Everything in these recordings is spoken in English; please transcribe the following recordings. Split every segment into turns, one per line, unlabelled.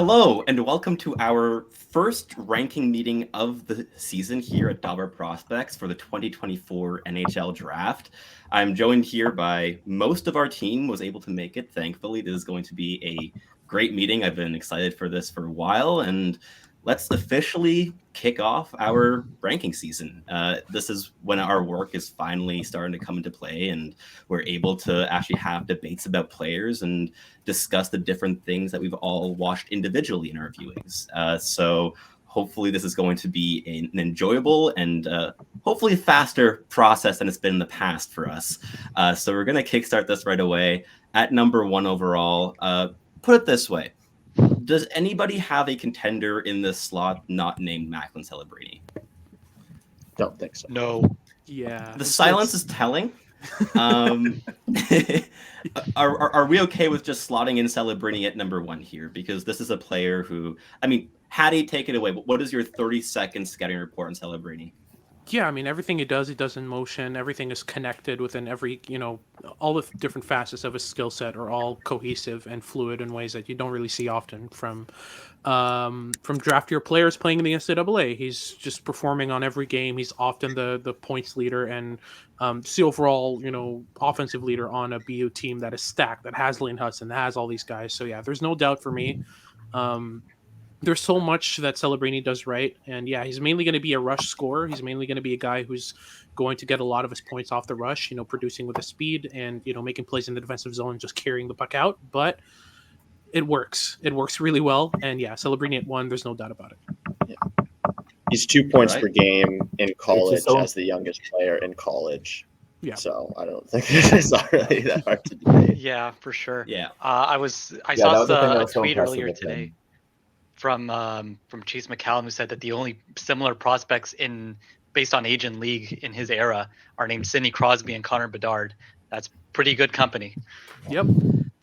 Hello, and welcome to our first ranking meeting of the season here at DobberProspects for the 2024 NHL Draft. I'm joined here by most of our team was able to make it. Thankfully, this is going to be a great meeting. I've been excited for this for a while, and let's officially kick off our ranking season. This is when our work is finally starting to come into play, and we're able to actually have debates about players and discuss the different things that we've all watched individually in our viewings. So hopefully this is going to be an enjoyable and hopefully faster process than it's been in the past for us. So we're going to kickstart this right away. At number 1 overall, put it this way. Does anybody have a contender in this slot not named Macklin Celebrini?
Don't think so.
No.
Yeah.
The silence is telling. Are we okay with just slotting in Celebrini at number 1 here? Because this is a player who, I mean, Hattie, take it away. But what is your 30-second scouting report on Celebrini?
Yeah, I mean, everything he does in motion. Everything is connected within every, all the different facets of his skill set are all cohesive and fluid in ways that you don't really see often from draft year players playing in the NCAA. He's just performing on every game. He's often the points leader and just the overall, offensive leader on a BU team that is stacked, that has Lane Hudson, that has all these guys. So yeah, there's no doubt for me. There's so much that Celebrini does right. And yeah, he's mainly going to be a rush scorer. He's mainly going to be a guy who's going to get a lot of his points off the rush, producing with his speed and, making plays in the defensive zone and just carrying the puck out. But it works. It works really well. And yeah, Celebrini at 1, there's no doubt about it.
Yeah. He's 2 points per game in college as the youngest player in college.
Yeah.
So I don't think it's not really that hard to debate.
Yeah, for sure.
Yeah.
I saw a tweet earlier today from Chase McCallum, who said that the only similar prospects based on age and league in his era are named Sidney Crosby and Connor Bedard. That's pretty good company.
Yep.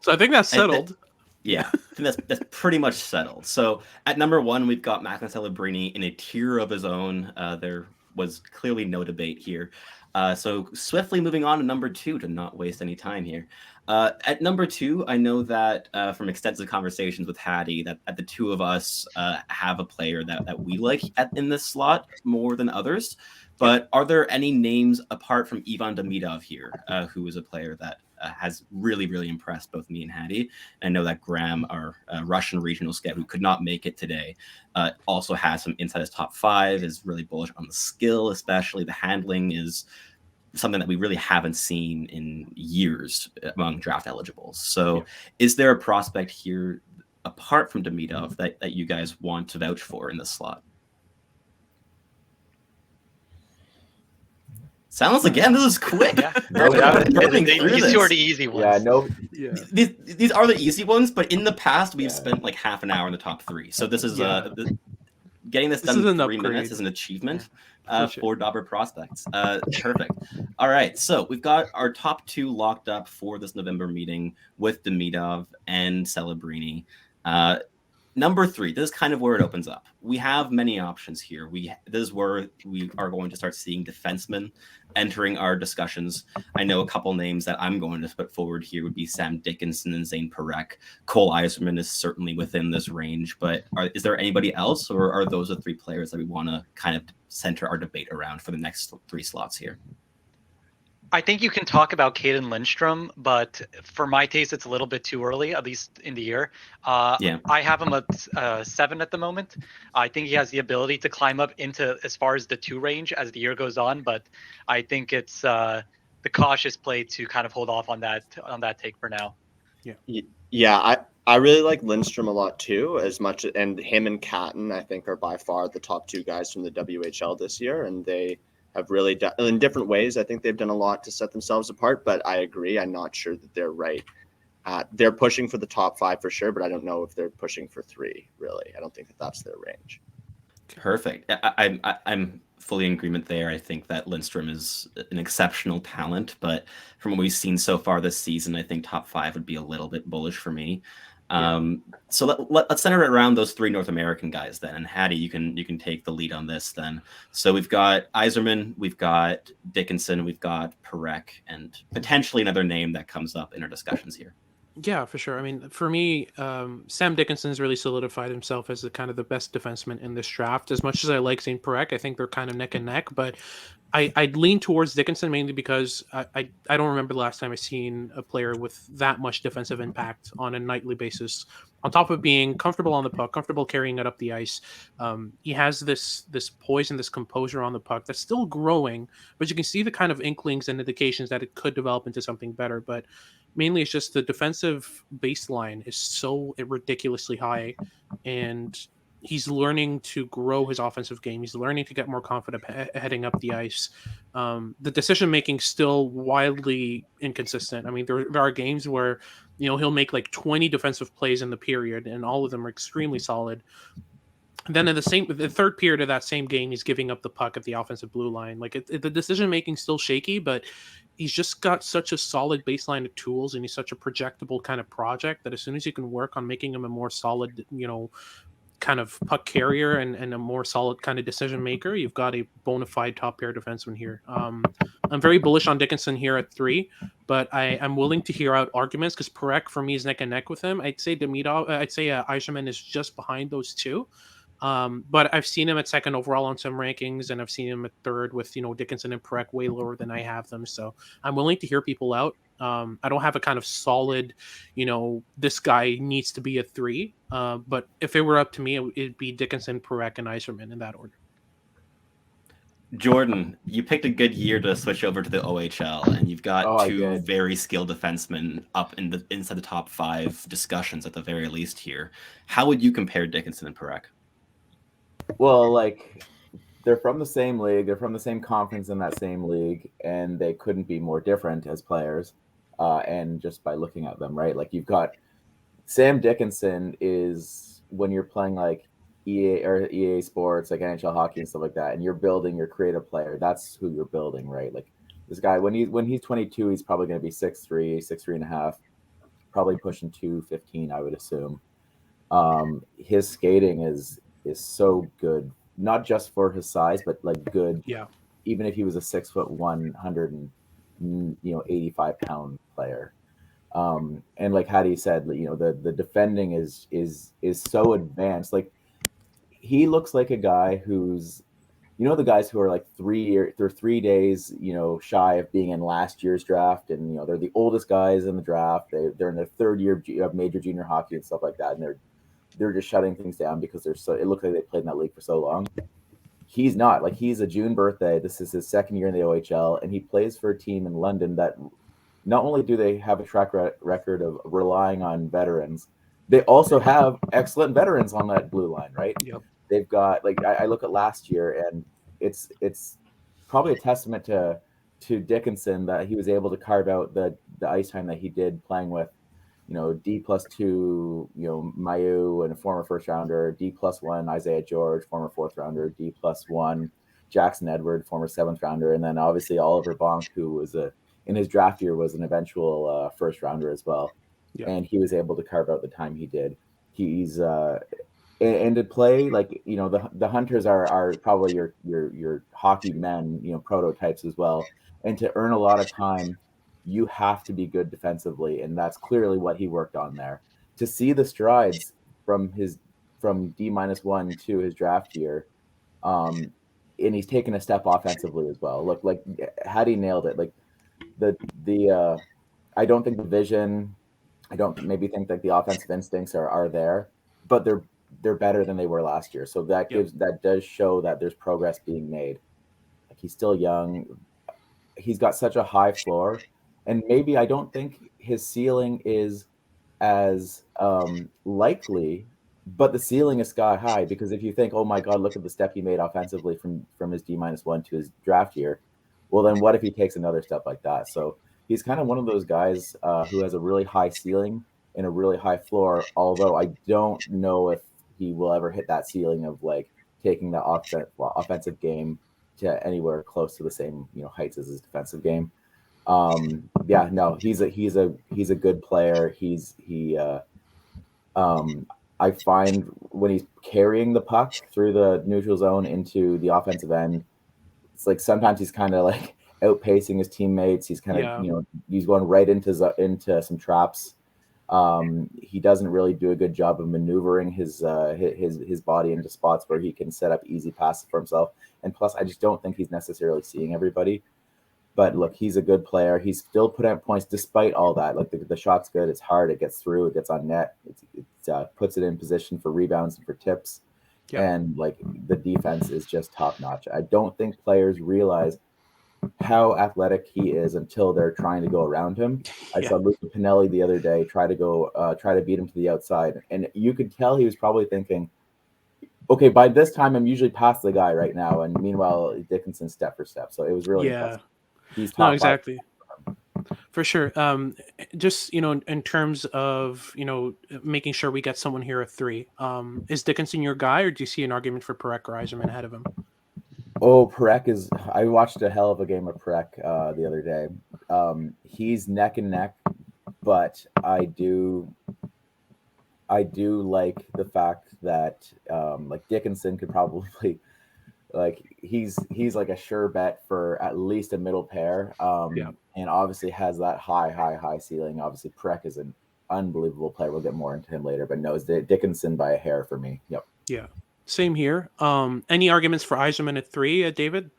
So I think that's settled.
Yeah, I think that's pretty much settled. So at number 1, we've got Macklin Celebrini in a tier of his own. There was clearly no debate here. So swiftly moving on to number 2 to not waste any time here. At number 2, I know that from extensive conversations with Hattie that the two of us have a player that we like in this slot more than others. But are there any names apart from Ivan Demidov here, who is a player that has really, really impressed both me and Hattie? I know that Graham, our Russian regional scout, who could not make it today, also has some inside his top 5, is really bullish on the skill, especially the handling is something that we really haven't seen in years among draft eligibles. So is there a prospect here apart from Demidov that you guys want to vouch for in this slot? Silence again. This is quick.
Yeah.
These
are the easy ones.
Yeah, no.
Yeah.
These are the easy ones, but in the past we've spent like half an hour in the top 3. So this is getting this done in 3 minutes is an achievement for DobberProspects. Perfect. All right, so we've got our top 2 locked up for this November meeting with Demidov and Celebrini. Number 3, this is kind of where it opens up. We have many options here. This is where we are going to start seeing defensemen entering our discussions. I know a couple names that I'm going to put forward here would be Sam Dickinson and Zane Parekh. Cole Eiserman is certainly within this range, but is there anybody else, or are those the 3 players that we want to kind of center our debate around for the next 3 slots here?
I think you can talk about Caden Lindstrom, but for my taste, it's a little bit too early, at least in the year. I have him at 7 at the moment. I think he has the ability to climb up into as far as the 2 range as the year goes on, but I think it's the cautious play to kind of hold off on that take for now.
Yeah, I really like Lindstrom a lot too, and him and Catton, I think, are by far the top 2 guys from the WHL this year, and they have really done in different ways. I think they've done a lot to set themselves apart, but I agree. I'm not sure that they're right. They're pushing for the top 5 for sure, but I don't know if they're pushing for 3, really. I don't think that that's their range.
Perfect. I'm fully in agreement there. I think that Lindstrom is an exceptional talent, but from what we've seen so far this season, I think top 5 would be a little bit bullish for me. So let's center it around those 3 North American guys then. And Hattie, you can take the lead on this then. So we've got Eiserman, we've got Dickinson, we've got Parekh, and potentially another name that comes up in our discussions here.
Yeah, for sure. I mean, for me, Sam Dickinson's really solidified himself as the kind of the best defenseman in this draft. As much as I like St. Perek, I think they're kind of neck and neck. But I'd lean towards Dickinson mainly because I don't remember the last time I seen a player with that much defensive impact on a nightly basis. On top of being comfortable on the puck, comfortable carrying it up the ice, he has this poise and this composure on the puck that's still growing. But you can see the kind of inklings and indications that it could develop into something better. But mainly it's just the defensive baseline is so ridiculously high, and he's learning to grow his offensive game. He's learning to get more confident heading up the ice. The decision making still wildly inconsistent. I mean, there are games where he'll make like 20 defensive plays in the period, and all of them are extremely solid. Then in the third period of that same game, he's giving up the puck at the offensive blue line. Like the decision making still shaky, but he's just got such a solid baseline of tools, and he's such a projectable kind of project that as soon as you can work on making him a more solid, kind of puck carrier and a more solid kind of decision maker, you've got a bona fide top pair defenseman here. I'm very bullish on Dickinson here at 3, but I'm willing to hear out arguments because Perek for me is neck and neck with him. I'd say Eichmann is just behind those two. But I've seen him at second overall on some rankings, and I've seen him at third with Dickinson and Perek way lower than I have them. So I'm willing to hear people out. I don't have a kind of solid, this guy needs to be a 3. But if it were up to me, it'd be Dickinson, Perek, and Eiserman in that order.
Jordan, you picked a good year to switch over to the OHL, and you've got two very skilled defensemen up inside the top 5 discussions at the very least here. How would you compare Dickinson and Perek?
Well, like, they're from the same league, they're from the same conference in that same league, and they couldn't be more different as players. And just by looking at them, right? Like, you've got Sam Dickinson is when you're playing like EA Sports, like NHL hockey and stuff like that, and you're building your creative player. That's who you're building, right? Like this guy, when he's 22, he's probably going to be 6'3", 6'3 and a half, probably pushing 215, I would assume. His skating is so good, not just for his size, but like good.
Yeah.
Even if he was a 6'1", 185-pound player. And like Hattie said, the defending is so advanced. Like he looks like a guy who's, the guys who are like 3 days, shy of being in last year's draft, and they're the oldest guys in the draft. They're in their 3rd year of major junior hockey and stuff like that, and they're just shutting things down because it looks like they played in that league for so long. He's not. Like, he's a June birthday. This is his 2nd year in the OHL, and he plays for a team in London that not only do they have a track record of relying on veterans, they also have excellent veterans on that blue line, right?
Yep.
They've got, like, I look at last year, and it's probably a testament to Dickinson that he was able to carve out the ice time that he did playing with, D+2, Mayu, and a former 1st rounder, D+1, Isaiah George, former 4th rounder, D+1, Jackson Edward, former 7th rounder, and then obviously Oliver Bonk, who was in his draft year was an eventual 1st rounder as well. Yeah. And he was able to carve out the time he did. He's and to play, like, the Hunters are probably your hockey men, prototypes as well. And to earn a lot of time, you have to be good defensively, and that's clearly what he worked on there. To see the strides from D-1 to his draft year, and he's taken a step offensively as well. Look, like, Hattie nailed it. Like the I don't think the vision, I don't maybe think that the offensive instincts are there, but they're better than they were last year. So that does show that there's progress being made. Like, he's still young. He's got such a high floor. And maybe I don't think his ceiling is as likely, but the ceiling is sky high, because if you think, oh my God, look at the step he made offensively from his D-1 to his draft year, well, then what if he takes another step like that? So he's kind of one of those guys who has a really high ceiling and a really high floor, although I don't know if he will ever hit that ceiling of like taking the offensive game to anywhere close to the same heights as his defensive game. He's a good player. I find when he's carrying the puck through the neutral zone into the offensive end, it's like sometimes he's kind of like outpacing his teammates. He's kind of he's going right into some traps. He doesn't really do a good job of maneuvering his body into spots where he can set up easy passes for himself. And plus, I just don't think he's necessarily seeing everybody. But look, he's a good player. He's still put out points despite all that. Like the shot's good. It's hard. It gets through. It gets on net. It puts it in position for rebounds and for tips. Yep. And like the defense is just top notch. I don't think players realize how athletic he is until they're trying to go around him. I saw Luca Pinelli the other day try to beat him to the outside, and you could tell he was probably thinking, okay, by this time I'm usually past the guy right now, and meanwhile Dickinson step for step. So it was really impressive. He's top
exactly. For sure. Just, in terms of, making sure we get someone here at 3, is Dickinson your guy, or do you see an argument for Parekh or Yzerman ahead of him?
Oh, Parekh is. I watched a hell of a game of Parekh the other day. He's neck and neck, but I do like the fact that like Dickinson could probably he's like a sure bet for at least a middle pair. And obviously has that high ceiling. Obviously, Parekh is an unbelievable player. We'll get more into him later, but no, it's Dickinson by a hair for me. Yep.
Yeah. Same here. Any arguments for Yzerman at 3, David?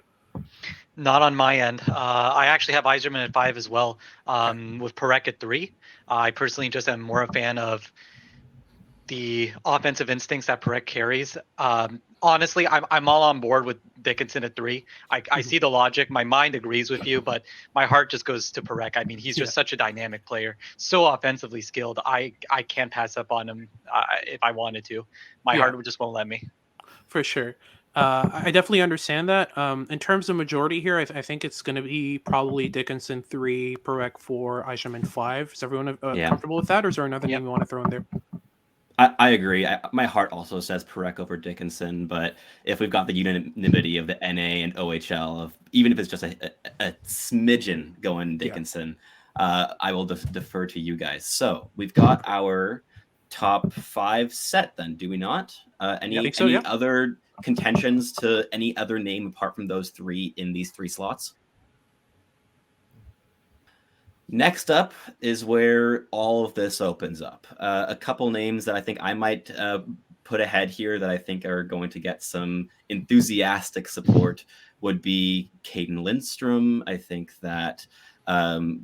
Not on my end. I actually have Yzerman at 5 as well, with Parekh at 3. I personally just am more a fan of the offensive instincts that Parekh carries. Honestly, I'm all on board with Dickinson at 3. I see the logic. My mind agrees with you, but my heart just goes to Parekh. I mean, he's just such a dynamic player, so offensively skilled. I can't pass up on him if I wanted to. My heart just won't let me.
For sure. I definitely understand that. In terms of majority here, I think it's going to be probably Dickinson 3, Parekh 4, Yzerman 5. Is everyone comfortable with that, or is there another name you want to throw in there?
I agree. My heart also says Parekh over Dickinson, but if we've got the unanimity of the NA and OHL, even if it's just a smidgen going Dickinson, I will defer to you guys. So we've got our top 5 set then, do we not? Any other contentions to any other name apart from those 3 in these 3 slots? Next up is where all of this opens up. A couple names that I think I might put ahead here that I think are going to get some enthusiastic support would be Caden Lindstrom. I think that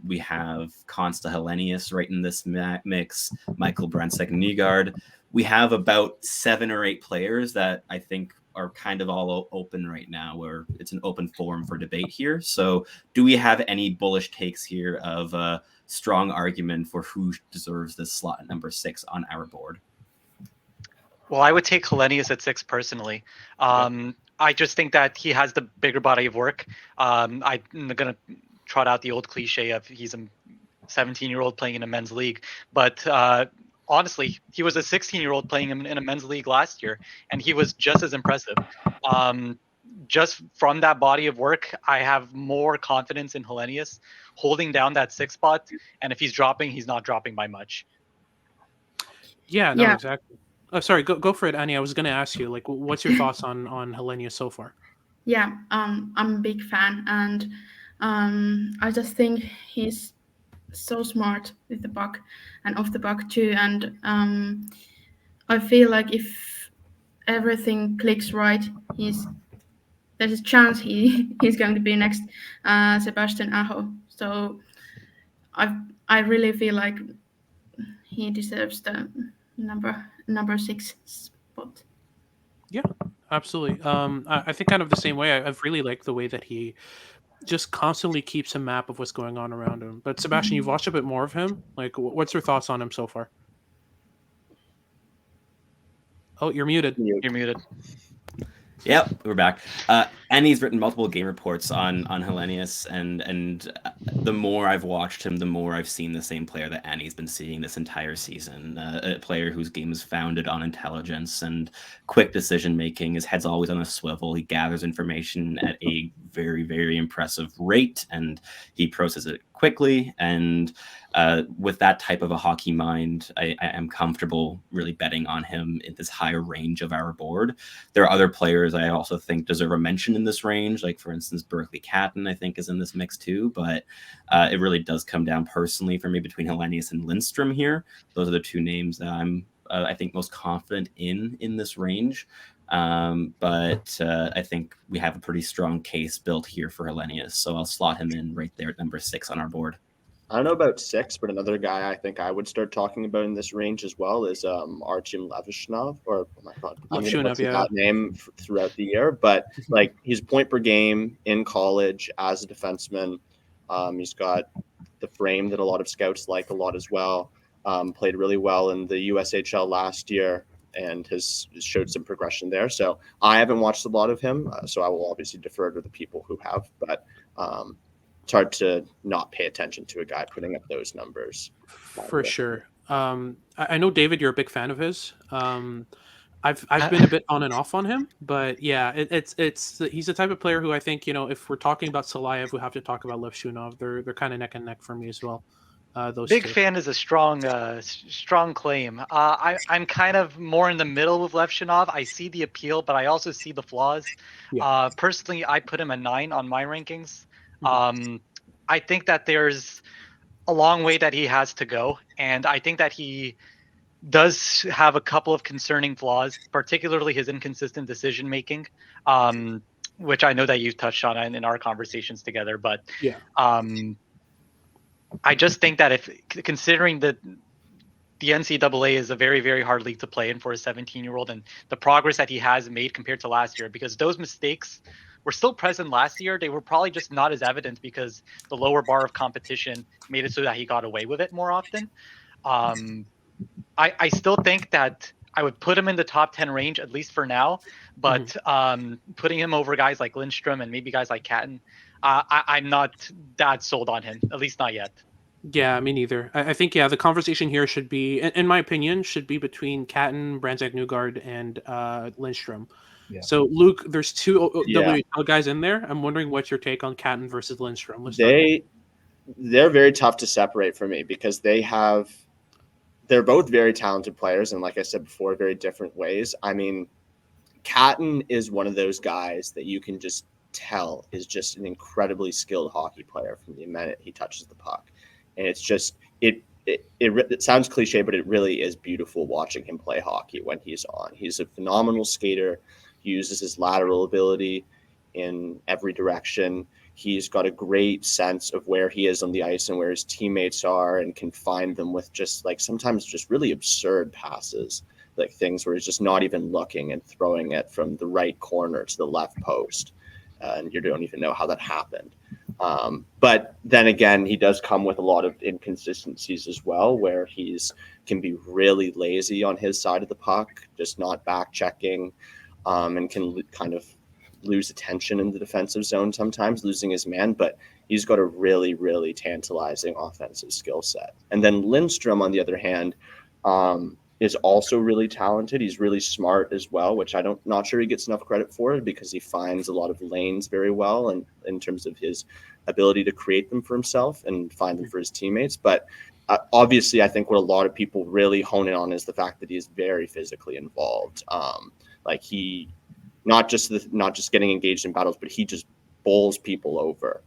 we have Consta Helenius right in this mix, Michael Brandsegg-Nygard. We have about 7 or 8 players that I think are kind of all open right now, where it's an open forum for debate here. So do we have any bullish takes here of a strong argument for who deserves this slot at number 6 on our board?
Well, I would take Helenius at 6 personally. I just think that he has the bigger body of work. I'm going to trot out the old cliche of he's a 17-year-old playing in a men's league, but honestly, he was a 16-year-old playing in a men's league last year, and he was just as impressive. Just from that body of work, I have more confidence in Helenius holding down that 6 spot, and if he's dropping, he's not dropping by much.
Exactly. Oh, sorry, go for it, Annie. I was going to ask you, like, what's your thoughts on Helenius so far?
Yeah, I'm a big fan, and I just think he's so smart with the puck and off the puck too, and I feel like if everything clicks right, there's a chance he's going to be next Sebastian Aho. So I really feel like he deserves the number 6 spot.
Yeah, absolutely. I think kind of the same way. I've really liked the way that he just constantly keeps a map of what's going on around him. But Sebastian, you've watched a bit more of him. Like, what's your thoughts on him so far? Oh, you're muted.
You're muted.
Yep, we're back. Annie's written multiple game reports on Helenius, and the more I've watched him, the more I've seen the same player that Annie's been seeing this entire season. A player whose game is founded on intelligence and quick decision making. His head's always on a swivel. He gathers information at a very, very impressive rate, and he processes it quickly. And with that type of a hockey mind, I am comfortable really betting on him in this higher range of our board. There are other players I also think deserve a mention in in this range. Like, for instance, Berkeley Catton, I think, is in this mix too. But it really does come down personally for me between Hellenius and Lindstrom here. Those are the two names that I'm, I think, most confident in this range. But I think we have a pretty strong case built here for Hellenius. So I'll slot him in right there at number 6 on our board.
I don't know about 6, but another guy I think I would start talking about in this range as well is Artyom Levashnov, or oh my god, I'm going to butcher that name throughout the year. But like, he's point per game in college as a defenseman. He's got the frame that a lot of scouts like a lot as well. Played really well in the USHL last year and has showed some progression there. So I haven't watched a lot of him, so I will obviously defer to the people who have. But it's hard to not pay attention to a guy putting up those numbers.
For sure. I know, David, you're a big fan of his. I've been a bit on and off on him, but yeah, it's he's the type of player who I think, if we're talking about Salayev, we have to talk about Levshunov. They're kind of neck and neck for me as well. Those
big
two.
Fan is a strong claim. I'm kind of more in the middle with Levshunov. I see the appeal, but I also see the flaws. Yeah. Personally, I put him a 9 on my rankings. I think that there's a long way that he has to go, and I think that he does have a couple of concerning flaws, particularly his inconsistent decision making, which I know that you've touched on in our conversations together. But yeah, I just think that if considering that the NCAA is a very, very hard league to play in for a 17-year-old, and the progress that he has made compared to last year, because those mistakes were still present last year, they were probably just not as evident because the lower bar of competition made it so that he got away with it more often. I still think that I would put him in the top 10 range, at least for now, but putting him over guys like Lindstrom and maybe guys like Catton, I'm not that sold on him, at least not yet.
Yeah, me neither. I think, the conversation here should be, in my opinion, should be between Catton, Brandsegg-Nygard, and Lindstrom. Yeah. So, Luke, there's two WHL guys in there. I'm wondering what's your take on Catton versus Lindstrom.
They're very tough to separate for me because they're both very talented players, and like I said before, very different ways. I mean, Catton is one of those guys that you can just tell is just an incredibly skilled hockey player from the minute he touches the puck. And it's just it sounds cliche, but it really is beautiful watching him play hockey when he's on. He's a phenomenal skater. He uses his lateral ability in every direction. He's got a great sense of where he is on the ice and where his teammates are, and can find them with just like sometimes just really absurd passes, like things where he's just not even looking and throwing it from the right corner to the left post. And you don't even know how that happened. But then again, he does come with a lot of inconsistencies as well, where can be really lazy on his side of the puck, just not back checking, and can kind of lose attention in the defensive zone sometimes, losing his man. But he's got a really, really tantalizing offensive skill set. And then Lindstrom, on the other hand, is also really talented. He's really smart as well, which not sure he gets enough credit for, because he finds a lot of lanes very well, and in terms of his ability to create them for himself and find them for his teammates. But obviously, I think what a lot of people really hone in on is the fact that he is very physically involved. Like he, not just getting engaged in battles, but he just bowls people over.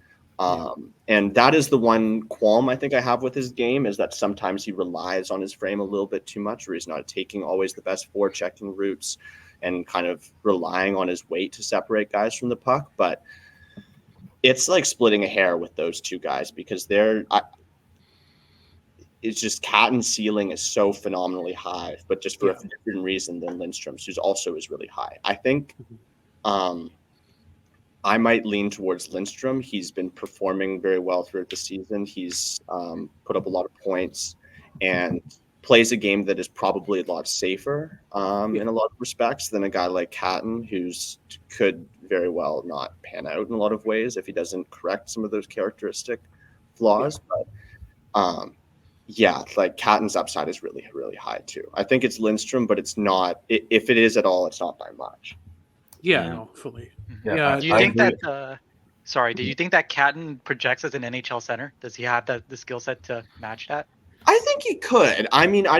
And that is the one qualm I think I have with his game, is that sometimes he relies on his frame a little bit too much, where he's not taking always the best forechecking routes and kind of relying on his weight to separate guys from the puck. But it's like splitting a hair with those two guys, because it's just Catton's ceiling is so phenomenally high, but just for a different reason than Lindstrom's, who's also is really high. I think I might lean towards Lindstrom. He's been performing very well throughout the season. He's put up a lot of points and plays a game that is probably a lot safer in a lot of respects than a guy like Catton, who's could very well not pan out in a lot of ways if he doesn't correct some of those characteristic flaws. But like Catton's upside is really, really high too. I think it's Lindstrom, but it's not. If it is at all, it's not by much.
Yeah, no, fully.
Yeah. Do you think that? Do you think that Catton projects as an NHL center? Does he have the skill set to match that?
I think he could. I mean, I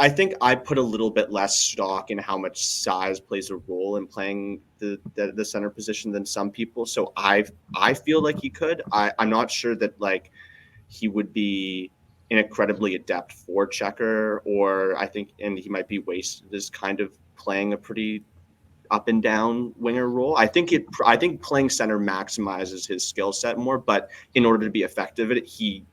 think I put a little bit less stock in how much size plays a role in playing the center position than some people. So I feel like he could. I'm not sure that like he would be an incredibly adept forechecker, or I think, and he might be wasted as kind of playing a pretty up and down winger role. I think playing center maximizes his skill set more, but in order to be effective at it, he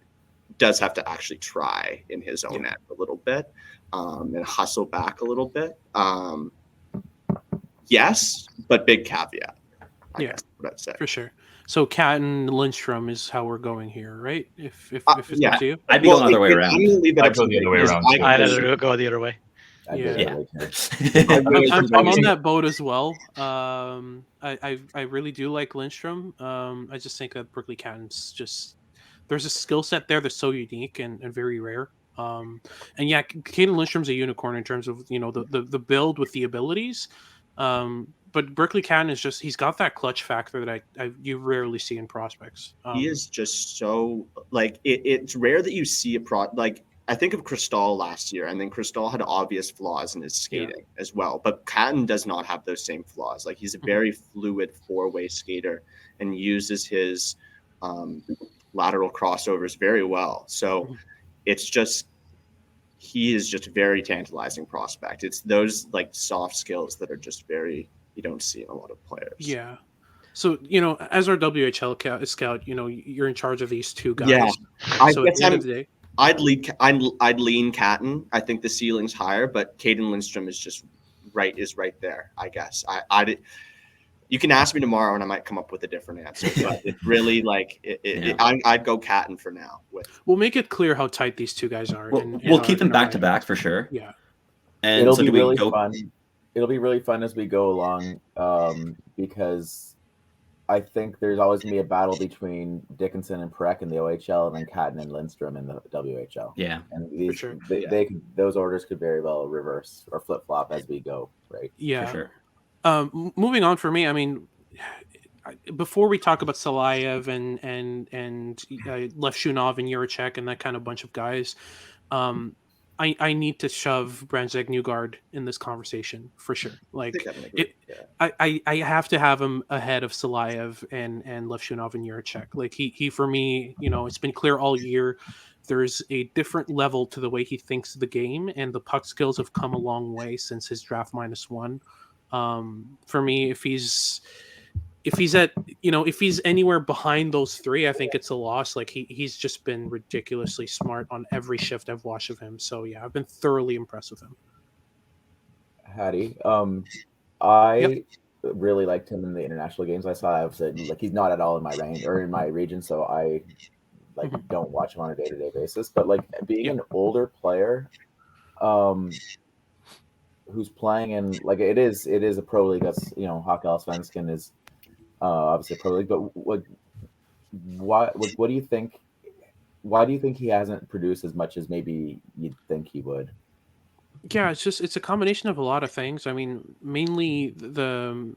does have to actually try in his own end a little bit, and hustle back a little bit. Yes, but big caveat. I guess what I'd say.
For sure. So Catton Lindstrom is how we're going here, right? If it's up to you.
I'd be going the other way around.
I'm going to leave it
I'd go the other way around.
I'd go the other way.
I'm
I'm
on that boat as well. I really do like Lindstrom. I just think that Berkeley Catton's just, there's a skill set there that's so unique and very rare. And yeah, Caden Lindstrom's a unicorn in terms of, you know, the build with the abilities. But Berkeley Catton is just, he's got that clutch factor that you rarely see in prospects.
He is just so, like, it's rare that you see like, I think of Cristal last year, and then Cristal had obvious flaws in his skating as well. But Catton does not have those same flaws. Like, he's a very fluid four-way skater and uses his lateral crossovers very well. So it's just, he is just a very tantalizing prospect. It's those like soft skills that are just very, you don't see in a lot of players.
Yeah. So, you know, as our WHL scout, you know, you're in charge of these two guys.
Yeah.
So at the end of the day,
I'd lean Catton. I think the ceiling's higher, but Caden Lindstrom is just right there, I guess. You can ask me tomorrow and I might come up with a different answer. But it's really like I'd go Catton for now.
We'll make it clear how tight these two guys are.
We'll keep them back to back for sure.
Yeah.
And
it'll
so
be really fun. It'll be really fun as we go along, because I think there's always going to be a battle between Dickinson and Perek in the OHL, and then Catton and Lindstrom in the WHL.
Yeah,
and those orders could very well reverse or flip flop as we go, right?
Yeah,
for sure.
Moving on for me, I mean, before we talk about Salayev and Levshunov and Yurachek and that kind of bunch of guys, I need to shove Brandsegg-Nygard in this conversation for sure. Like, I have to have him ahead of Salayev and Levshunov and Yurachek. Like, he for me, you know, it's been clear all year. There's a different level to the way he thinks of the game, and the puck skills have come a long way since his draft -1. For me, if he's at, you know, if he's anywhere behind those three, I think it's a loss. Like, he's just been ridiculously smart on every shift I've watched of him. So yeah, I've been thoroughly impressed with him.
Hattie, I really liked him in the international games I saw. I've said, like, he's not at all in my range or in my region, so I don't watch him on a day-to-day basis. But like, being an older player, who's playing in, like, it is a pro league. That's, you know, Hockeyallsvenskan is obviously a pro league, but what do you think? Why do you think he hasn't produced as much as maybe you'd think he would?
Yeah, it's a combination of a lot of things. I mean, mainly the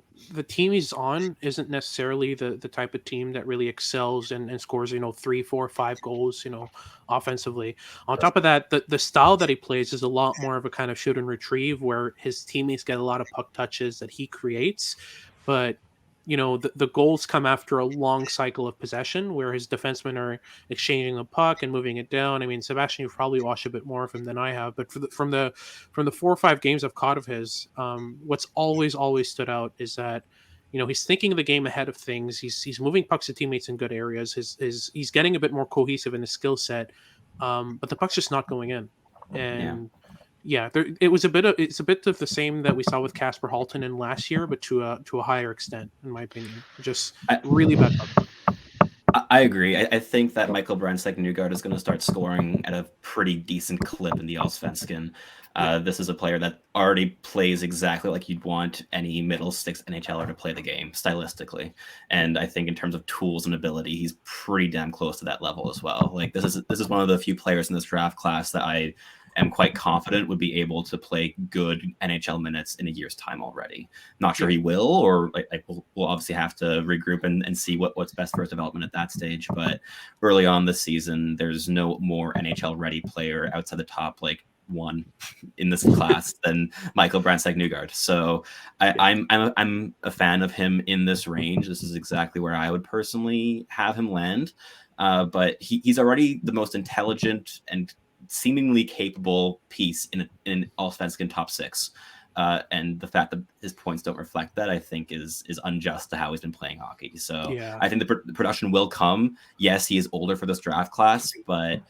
team he's on isn't necessarily the type of team that really excels and scores, you know, 3, 4, 5 goals, you know, offensively. On top of that, the style that he plays is a lot more of a kind of shoot and retrieve, where his teammates get a lot of puck touches that he creates, but you know, the goals come after a long cycle of possession where his defensemen are exchanging the puck and moving it down. I mean, Sebastian, you've probably watched a bit more of him than I have, but from the 4 or 5 games I've caught of his, what's always stood out is that, you know, he's thinking of the game ahead of things. He's moving pucks to teammates in good areas. He's getting a bit more cohesive in his skill set, but the puck's just not going in. And it's a bit of the same that we saw with Kasper Haltonen last year, but to a higher extent, in my opinion. Just really bad puck.
I agree. I think that Michael Brandsegg-Nygard is going to start scoring at a pretty decent clip in the Allsvenskan. This is a player that already plays exactly like you'd want any middle six NHLer to play the game stylistically. And I think in terms of tools and ability, he's pretty damn close to that level as well. Like, this is one of the few players in this draft class that I am quite confident would be able to play good NHL minutes in a year's time already. Not sure he will, or we'll obviously have to regroup and see what's best for his development at that stage. But early on this season, there's no more NHL ready player outside the top one in this class than Michael Brandsegg-Nygard. So I'm a fan of him in this range. This is exactly where I would personally have him land. But he's already the most intelligent and seemingly capable piece in Allsvenskan top 6. And the fact that his points don't reflect that, I think, is unjust to how he's been playing hockey. So I think the production will come. Yes, he is older for this draft class, but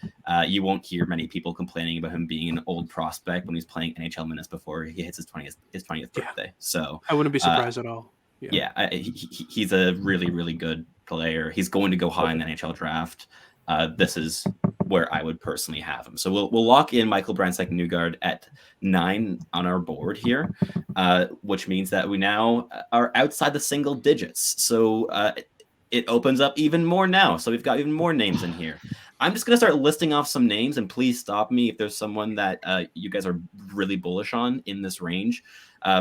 you won't hear many people complaining about him being an old prospect when he's playing NHL minutes before he hits his 20th birthday. So
I wouldn't be surprised at all.
He's a really, really good player. He's going to go high in the NHL draft. This is where I would personally have him. So we'll lock in Michael Brandsegg-Nygard at 9 on our board here, which means that we now are outside the single digits. So it opens up even more now. So we've got even more names in here. I'm just going to start listing off some names, and please stop me if there's someone that you guys are really bullish on in this range.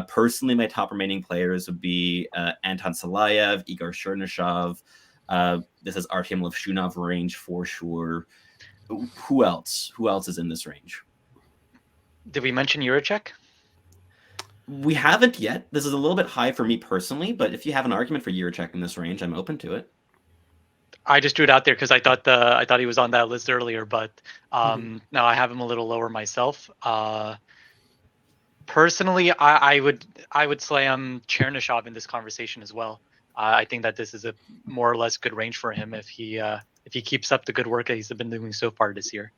Personally, my top remaining players would be Anton Salayev, Igor Chernyshev. This is Artem Levshunov range for sure. Who else? Who else is in this range?
Did we mention Juracek?
We haven't yet. This is a little bit high for me personally, but if you have an argument for Juracek in this range, I'm open to it.
I just threw it out there because I thought he was on that list earlier, but no, I have him a little lower myself. Personally, I would slam Chernyshev in this conversation as well. I think that this is a more or less good range for him if he keeps up the good work that he's been doing so far this year.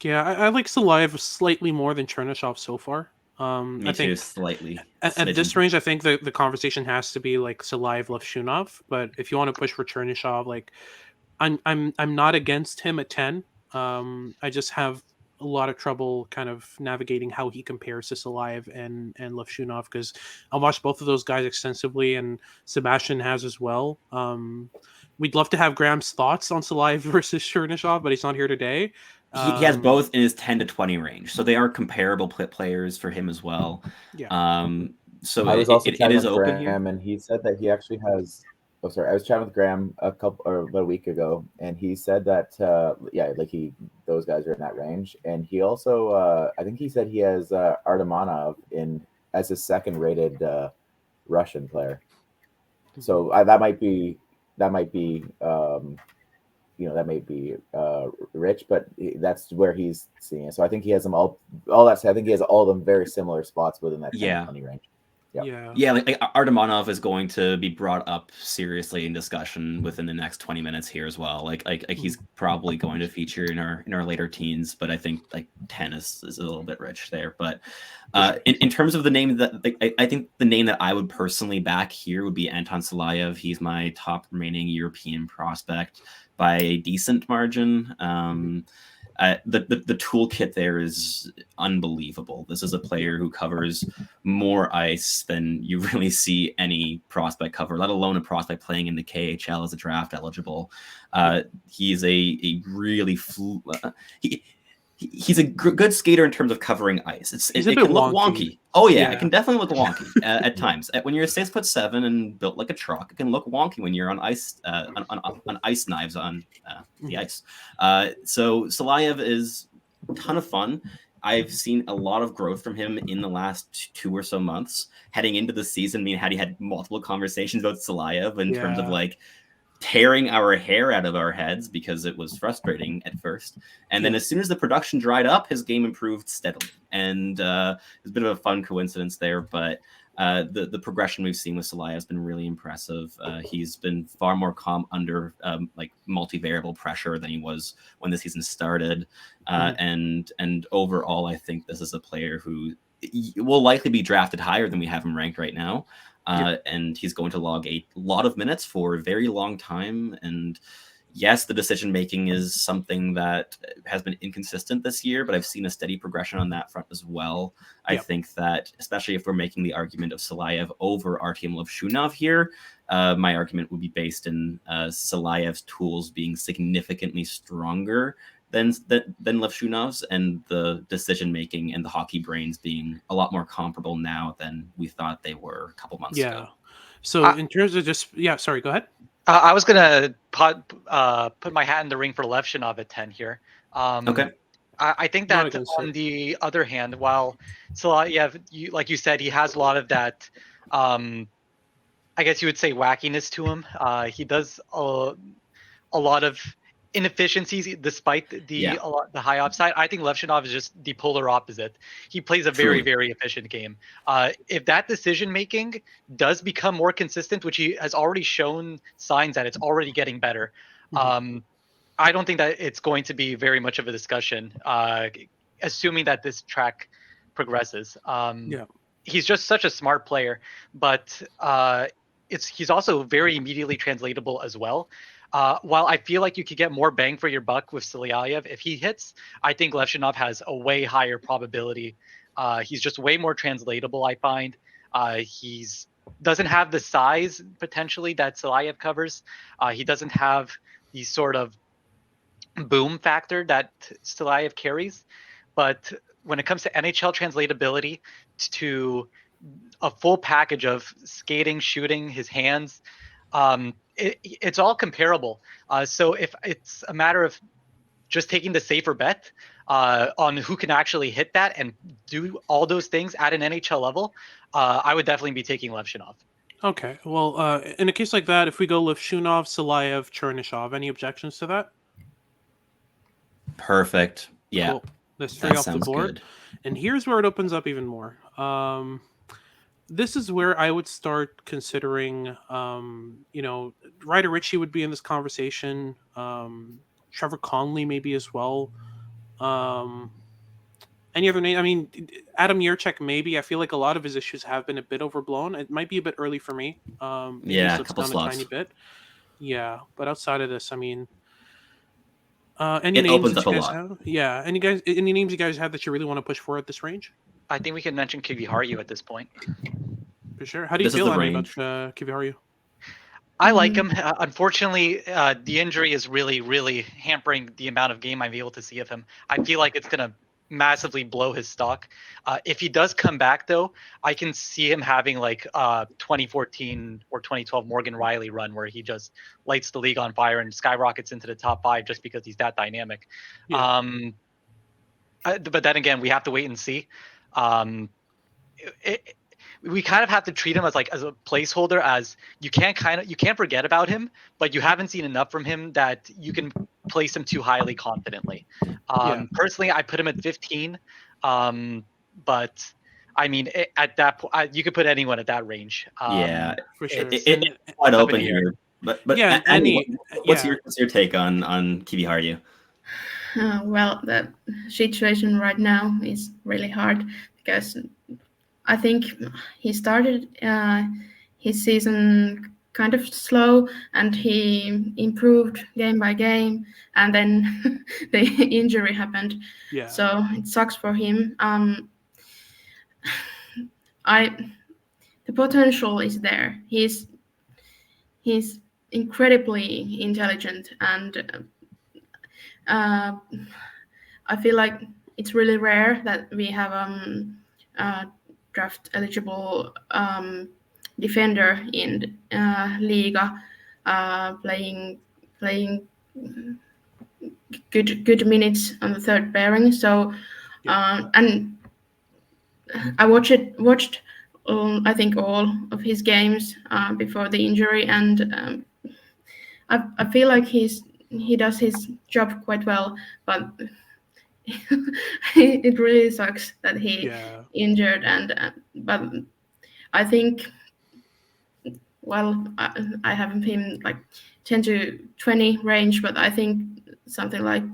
Yeah, I like Salayev slightly more than Chernyshev so far.
Me too, slightly.
At this range, I think the conversation has to be like Salayev, Levshunov. But if you want to push for Chernyshev, I'm not against him at 10. I just have a lot of trouble kind of navigating how he compares to Salayev and Levshunov, because I've watched both of those guys extensively, and Sebastian has as well. We'd love to have Graham's thoughts on Salayev versus Chernyshev, but he's not here today.
He has both in his 10 to 20 range, so they are comparable players for him as well. So
I was also chatting
with
open Graham, and he said that he actually has. Oh, sorry. I was chatting with Graham about a week ago, and he said that those guys are in that range, and he also I think he said he has Artemanov as his second-rated Russian player. So that might be rich, but that's where he's seeing it. So I think he has them all that said, I think he has all of them very similar spots within that 10-20 range.
Like Artemanov is going to be brought up seriously in discussion within the next 20 minutes here as well. Like he's probably going to feature in our later teens, but I think 10 is a little bit rich there. But in terms of the name that I think the name that I would personally back here would be Anton Salayev. He's my top remaining European prospect by a decent margin. The toolkit there is unbelievable. This is a player who covers more ice than you really see any prospect cover, let alone a prospect playing in the KHL as a draft eligible. He's a really he's a good skater in terms of covering ice. It can look wonky. Oh yeah, it can definitely look wonky at times. When you're 6'7" and built like a truck, it can look wonky when you're on ice on ice knives on the ice. So Salayev is a ton of fun. I've seen a lot of growth from him in the last 2 or so months. Heading into the season, had multiple conversations about Salayev in terms of tearing our hair out of our heads because it was frustrating at first. And then as soon as the production dried up, his game improved steadily. And it's a bit of a fun coincidence there, but the progression we've seen with Salayev has been really impressive. He's been far more calm under multivariable pressure than he was when the season started. And overall, I think this is a player who will likely be drafted higher than we have him ranked right now. And he's going to log a lot of minutes for a very long time. And yes, the decision making is something that has been inconsistent this year, but I've seen a steady progression on that front as well. I think that, especially if we're making the argument of Salayev over Artem Levshunov here, my argument would be based in Salayev's tools being significantly stronger than Levshunov's, and the decision making and the hockey brains being a lot more comparable now than we thought they were a couple months ago.
So in terms of sorry, go ahead.
I was gonna put my hat in the ring for Levshunov at 10 here.
Okay.
I think that on the other hand, while Silayev, like you said, he has a lot of that, I guess you would say, wackiness to him. He does a lot of inefficiencies despite the high upside. I think Levshunov is just the polar opposite. He plays a very, very efficient game. If that decision making does become more consistent, which he has already shown signs that it's already getting better, I don't think that it's going to be very much of a discussion, assuming that this track progresses. He's just such a smart player, but he's also very immediately translatable as well. While I feel like you could get more bang for your buck with Silayev if he hits, I think Levshunov has a way higher probability. He's just way more translatable, I find. He's doesn't have the size potentially that Silayev covers. He doesn't have the sort of boom factor that Silayev carries. But when it comes to NHL translatability, to a full package of skating, shooting, his hands, it's all comparable. So if it's a matter of just taking the safer bet on who can actually hit that and do all those things at an NHL level, I would definitely be taking Levshunov.
Okay. Well, in a case like that, if we go Levshunov, Silayev, Chernyshov, any objections to that?
Perfect. Yeah.
Cool. That's 3 off the board.
Good.
And here's where it opens up even more. This is where I would start considering, Ryder Ritchie would be in this conversation. Trevor Conley maybe as well. Any other name? I mean, Adam Yurchek maybe. I feel like a lot of his issues have been a bit overblown. It might be a bit early for me. Maybe
a couple slots.
A tiny bit. Yeah, but outside of this, I mean,
it opens up a lot.
Have? Yeah, any names you guys have that you really want to push for at this range?
I think we can mention Kiviharju at this point.
For sure. How do you feel about Kiviharju?
I like him. Unfortunately, the injury is really, really hampering the amount of game I'm able to see of him. I feel like it's going to massively blow his stock. If he does come back, though, I can see him having like 2014 or 2012 Morgan Riley run where he just lights the league on fire and skyrockets into the top 5 just because he's that dynamic. Yeah. But then again, we have to wait and see. We kind of have to treat him as a placeholder, as you can't forget about him, but you haven't seen enough from him that you can place him too highly confidently. Personally, I put him at 15, but I mean, at that point, you could put anyone at that range.
For sure.
It's wide open here. But
yeah,
what's your take on Kiviharju?
Well, the situation right now is really hard because I think he started his season kind of slow and he improved game by game, and then the injury happened.
Yeah.
So it sucks for him. The potential is there. He's incredibly intelligent, and I feel like it's really rare that we have draft eligible defender in Liga playing good minutes on the third pairing. So and I watched I think all of his games before the injury, and I feel like he does his job quite well, but it really sucks that he injured, and but I think, well, I have him like 10 to 20 range, but I think something like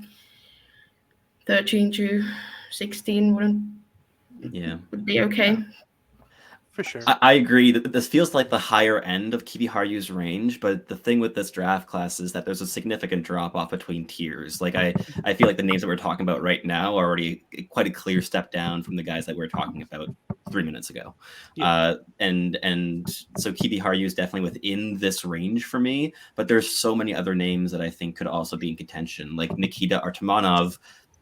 13 to 16 would be okay.
For sure.
I agree that this feels like the higher end of Kiviharju's range, but the thing with this draft class is that there's a significant drop off between tiers. Like I feel like the names that we're talking about right now are already quite a clear step down from the guys that we're talking about 3 minutes ago.
Yeah.
And so Kiviharju is definitely within this range for me, but there's so many other names that I think could also be in contention. Like Nikita Artemanov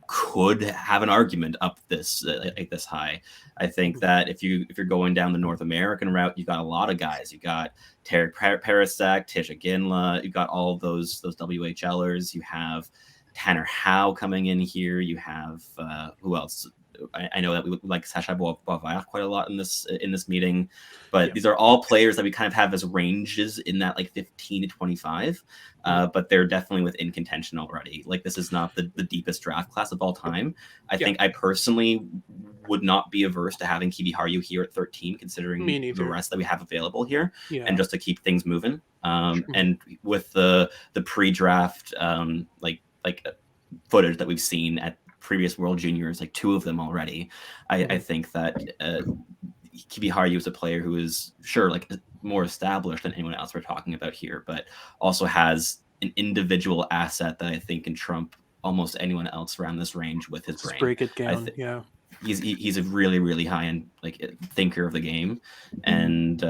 could have an argument up this like this high. I think that if you're going down the North American route, you got a lot of guys. You got Tarek Parasak, Tisha Ginla, you got all those WHLers. You have Tanner Howe coming in here. You have who else? I know that we like Sasha Bovayak quite a lot in this meeting, but these are all players that we kind of have as ranges in that like 15 to 25, but they're definitely within contention already. Like this is not the deepest draft class of all time. I think I personally would not be averse to having Kiviharju here at 13, considering the rest that we have available here, and just to keep things moving. And with the pre-draft like footage that we've seen at previous World Juniors, like 2 of them already, I think that Kiviharju is a player who is sure like more established than anyone else we're talking about here, but also has an individual asset that I think can trump almost anyone else around this range with his brain.
Break it down,
He's a really, really high end like thinker of the game, and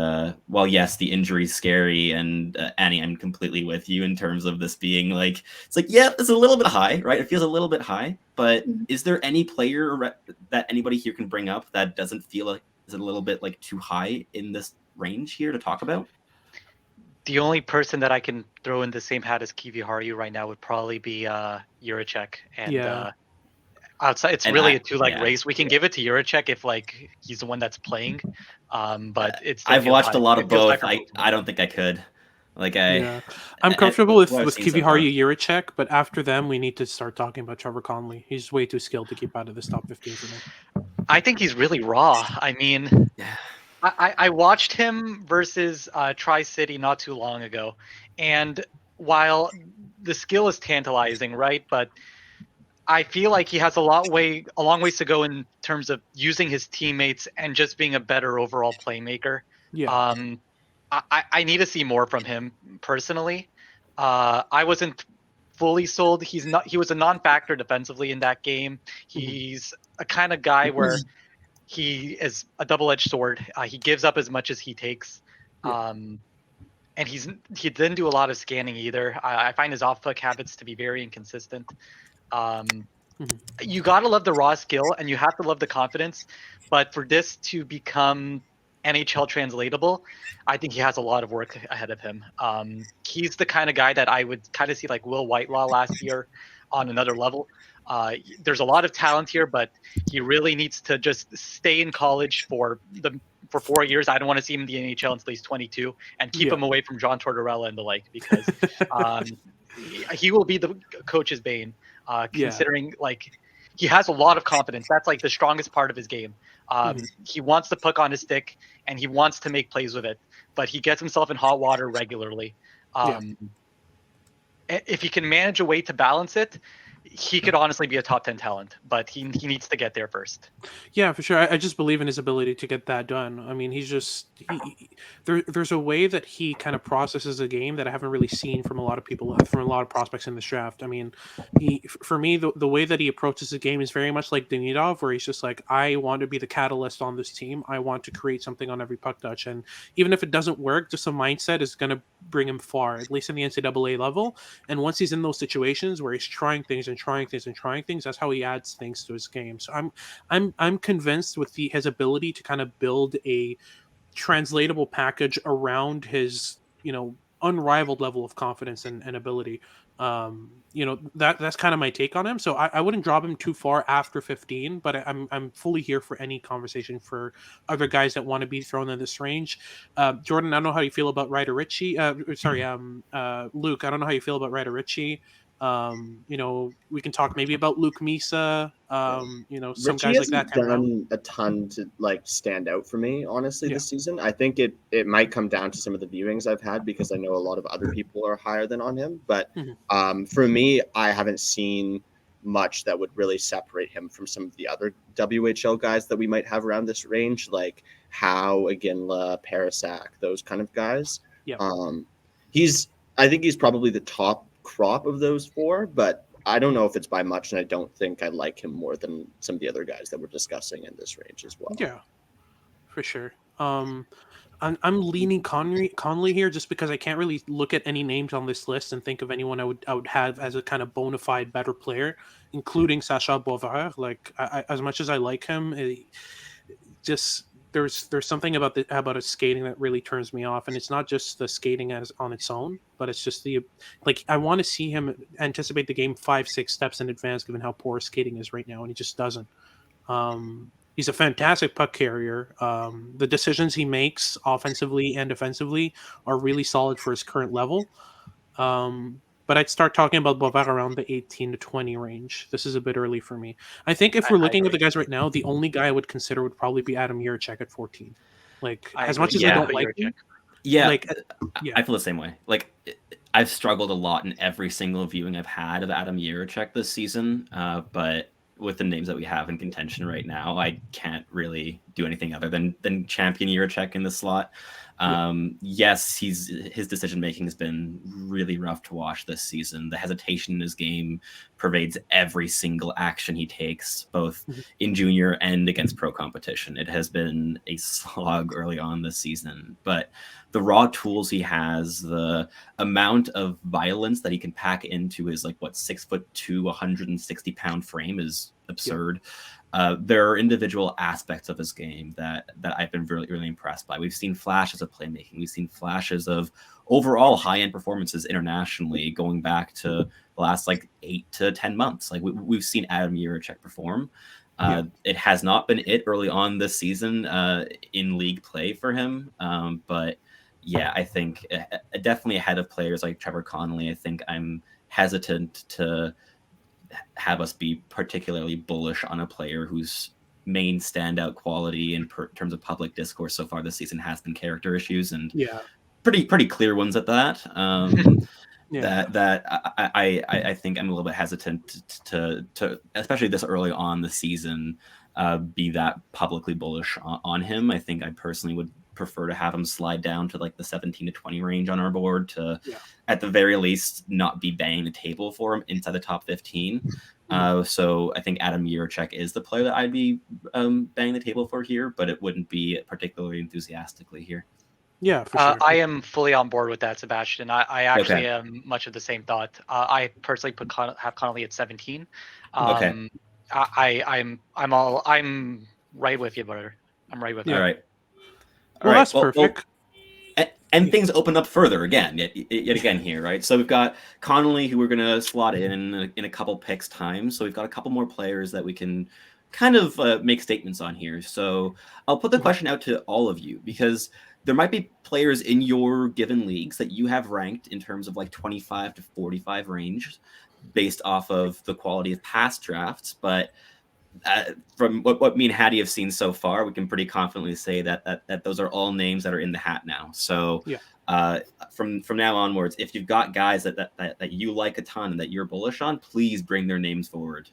while yes, the injury's scary, and Annie, I'm completely with you in terms of this being like it's like it's a little bit high, right? It feels a little bit high, but is there any player that anybody here can bring up that doesn't feel like is a little bit like too high in this range here to talk about?
The only person that I can throw in the same hat as Kiviharju right now would probably be Juracek, and outside, it's really a 2-leg race. We can give it to Juracek if like he's the one that's playing, but it's.
I've watched a lot of both. I don't think I could. Like
I'm comfortable with Kiviharju, Juracek, but after them, we need to start talking about Trevor Conley. He's way too skilled to keep out of this top 15 for me.
I think he's really raw. I mean, I watched him versus Tri-City not too long ago, and while the skill is tantalizing, right, but I feel like he has a long ways to go in terms of using his teammates and just being a better overall playmaker. I need to see more from him personally. I wasn't fully sold. He was a non-factor defensively in that game. He a kind of guy where he is a double-edged sword. He gives up as much as he takes. And he didn't do a lot of scanning either. I find his off-puck habits to be very inconsistent. You gotta love the raw skill and you have to love the confidence, but for this to become NHL translatable, I think he has a lot of work ahead of him. He's the kind of guy that I would kind of see like Will Whitelaw last year on another level. There's a lot of talent here, but he really needs to just stay in college for 4 years. I don't want to see him in the NHL until he's 22, and keep him away from John Tortorella and the like, because he will be the coach's bane. Considering like he has a lot of confidence. That's like the strongest part of his game. He wants the puck on his stick and he wants to make plays with it, but he gets himself in hot water regularly. If he can manage a way to balance it, he could honestly be a top 10 talent, but he needs to get there first.
Yeah, for sure. I just believe in his ability to get that done. I mean, there's a way that he kind of processes a game that I haven't really seen from a lot of prospects in this draft. I mean, for me, the way that he approaches the game is very much like Demidov, where he's just like, I want to be the catalyst on this team. I want to create something on every puck touch. And even if it doesn't work, just a mindset is going to bring him far, at least in the NCAA level. And once he's in those situations where he's trying things, that's how he adds things to his game. So I'm convinced with his ability to kind of build a translatable package around his unrivaled level of confidence and ability. That's kind of my take on him. So I wouldn't drop him too far after 15, but I'm fully here for any conversation for other guys that want to be thrown in this range. Jordan, I don't know how you feel about Ryder Ritchie. Luke, I don't know how you feel about Ryder Ritchie. We can talk maybe about Luke Misa, some
Richie
guys like that.
Done a ton to like stand out for me, honestly, this season. I think it might come down to some of the viewings I've had, because I know a lot of other people are higher than on him. But for me, I haven't seen much that would really separate him from some of the other WHL guys that we might have around this range, like Howe, Iginla, Parasak, those kind of guys. I think he's probably the top crop of those 4, but I don't know if it's by much, and I don't think I like him more than some of the other guys that we're discussing in this range as well.
for sure. I'm leaning Conley here just because I can't really look at any names on this list and think of anyone I would have as a kind of bona fide better player, including Sacha Boisvert. Like as much as I like him, just there's something about his skating that really turns me off, and it's not just the skating as on its own, but it's just I want to see him anticipate the game 5-6 steps in advance, given how poor his skating is right now, and he just doesn't. He's a fantastic puck carrier. The decisions he makes offensively and defensively are really solid for his current level. But I'd start talking about Boisvert around the 18 to 20 range. This is a bit early for me. I think if we're looking at the guys right now, the only guy I would consider would probably be Adam Jiricek at 14. Like, as much as I don't like him,
I feel the same way. Like, I've struggled a lot in every single viewing I've had of Adam Jiricek this season, but with the names that we have in contention right now, I can't really do anything other than champion Jiricek in the slot. Yes, his decision making has been really rough to watch this season. The hesitation in his game pervades every single action he takes, both in junior and against pro competition. It has been a slog early on this season, but the raw tools he has, the amount of violence that he can pack into his 6'2", 160-pound frame is absurd. There are individual aspects of his game that I've been really, really impressed by. We've seen flashes of playmaking. We've seen flashes of overall high-end performances internationally going back to the last 8 to 10 months. We've seen Adam Jiricek perform. It has not been it early on this season in league play for him. But yeah, I think definitely ahead of players like Trevor Connolly. I think I'm hesitant to have us be particularly bullish on a player whose main standout quality in terms of public discourse so far this season has been character issues, and pretty clear ones at that. That I think I'm a little bit hesitant to especially this early on the season be that publicly bullish on him. I think I personally would prefer to have him slide down to the 17 to 20 range on our board to at the very least not be banging the table for him inside the top 15. So I think Adam Jiricek is the player that I'd be banging the table for here, but it wouldn't be particularly enthusiastically here.
Yeah, for sure.
I am fully on board with that, Sebastian. I actually am much of the same thought. I personally have Connolly at 17. I'm right with you, brother. I'm right with you.
All right.
Well, that's perfect.
And things open up further again, yet again here, right? So we've got Connolly, who we're going to slot in a couple picks time. So we've got a couple more players that we can kind of make statements on here. So I'll put the question out to all of you, because there might be players in your given leagues that you have ranked in terms of 25 to 45 range based off of the quality of past drafts. But from what me and Hattie have seen so far, we can pretty confidently say that those are all names that are in the hat now. So from now onwards, if you've got guys that you like a ton and that you're bullish on, please bring their names forward.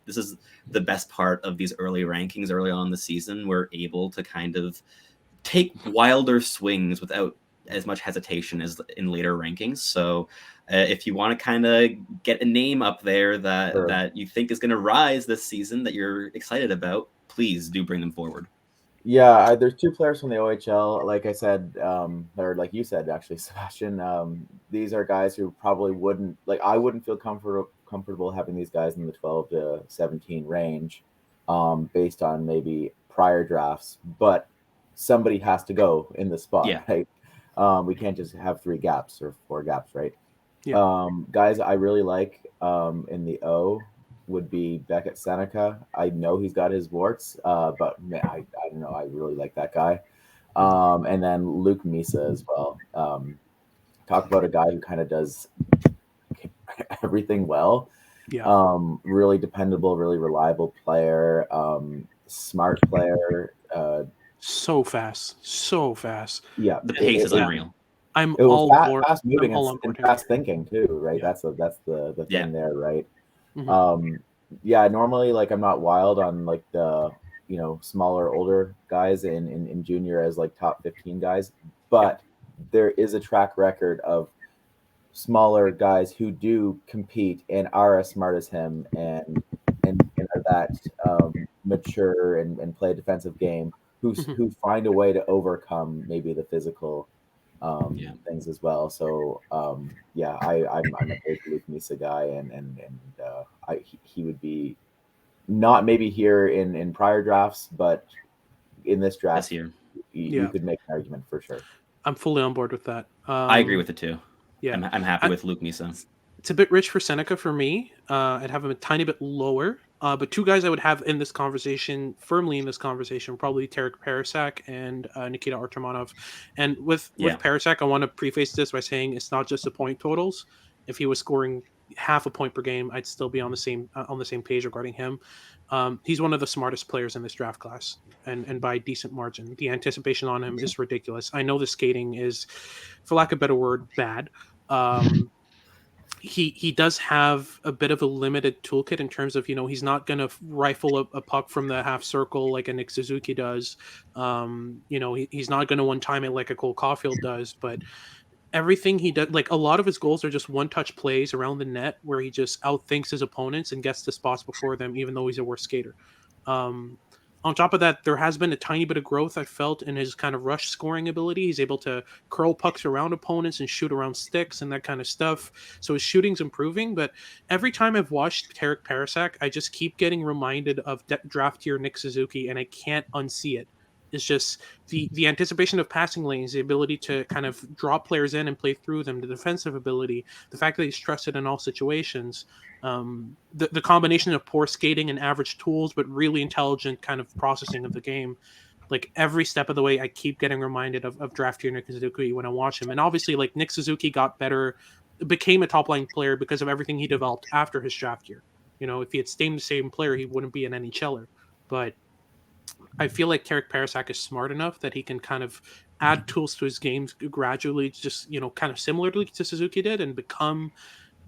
This is the best part of these early rankings early on in the season. We're able to kind of take wilder swings without as much hesitation as in later rankings. So if you want to kind of get a name up there that you think is going to rise this season that you're excited about, please do bring them forward.
Yeah, there's two players from the OHL, like I said, or like you said, actually, Sebastian. These are guys who probably wouldn't, I wouldn't feel comfortable having these guys in the 12 to 17 range based on maybe prior drafts, but somebody has to go in the spot, right? We can't just have 3 gaps or 4 gaps, right? Guys I really like in the O would be Beckett Seneca. I know he's got his warts, but man, I don't know. I really like that guy. And then Luke Misa as well. Talk about a guy who kind of does everything well. Really dependable, really reliable player, smart player.
So fast.
Yeah,
the pace is unreal.
I'm all fast moving and fast thinking too, right? That's the thing there, right? Normally I'm not wild on the smaller older guys in junior as top 15 guys, but there is a track record of smaller guys who do compete and are as smart as him and are that mature and play a defensive game who find a way to overcome maybe the physical things as well. So I'm a big Luke Misa guy, and he would be not maybe here in prior drafts, but in this draft,
this year,
you could make an argument for sure.
I'm fully on board with that.
I agree with it too.
Yeah,
I'm happy with Luke Misa.
It's a bit rich for Seneca for me. I'd have him a tiny bit lower. But two guys I would have in this conversation, firmly in this conversation, probably Tarek Parasak and Nikita Artemonov. And with Parasak, I want to preface this by saying it's not just the point totals. If he was scoring half a point per game, I'd still be on the same page regarding him. He's one of the smartest players in this draft class, and by a decent margin. The anticipation on him is ridiculous. I know the skating is, for lack of a better word, bad. He does have a bit of a limited toolkit in terms of, he's not going to rifle a puck from the half circle like a Nick Suzuki does. He's not going to one-time it like a Cole Caulfield does, but everything he does, like a lot of his goals are just one-touch plays around the net where he just outthinks his opponents and gets to spots before them, even though he's a worse skater. On top of that, there has been a tiny bit of growth I felt in his kind of rush scoring ability. He's able to curl pucks around opponents and shoot around sticks and that kind of stuff. So his shooting's improving. But every time I've watched Tarek Parasak, I just keep getting reminded of draft year Nick Suzuki, and I can't unsee it. It's just the anticipation of passing lanes, the ability to kind of draw players in and play through them, the defensive ability, the fact that he's trusted in all situations, the combination of poor skating and average tools, but really intelligent kind of processing of the game. Like every step of the way, I keep getting reminded of draft year Nick Suzuki when I watch him. And obviously, like Nick Suzuki got better, became a top line player because of everything he developed after his draft year. If he had stayed the same player, he wouldn't be an NHLer. But I feel like Tarek Parasak is smart enough that he can kind of add tools to his games gradually, just, kind of similarly to Suzuki did, and become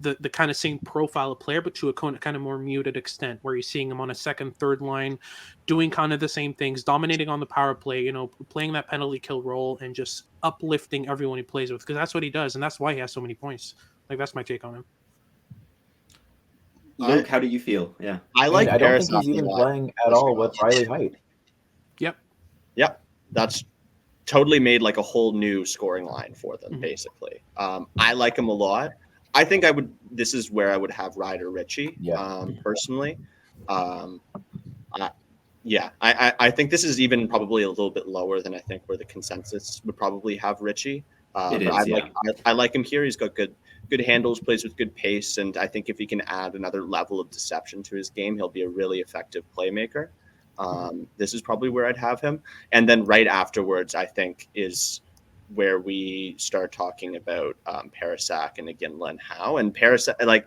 the kind of same profile of player, but to a kind of more muted extent, where you're seeing him on a second, third line, doing kind of the same things, dominating on the power play, playing that penalty kill role and just uplifting everyone he plays with, because that's what he does, and that's why he has so many points. Like, that's my take on him.
Luke, how do you feel? Yeah,
I don't think he's even playing at all with Riley Heidt.
Yep. That's totally made like a whole new scoring line for them, basically. I like him a lot. I think this is where I would have Ryder Ritchie, personally. I think this is even probably a little bit lower than I think where the consensus would probably have Ritchie. I like him here. He's got good handles, plays with good pace, and I think if he can add another level of deception to his game, he'll be a really effective playmaker. This is probably where I'd have him. And then right afterwards, I think, is where we start talking about Parasak and Iginla and Howe. And Parasak, like,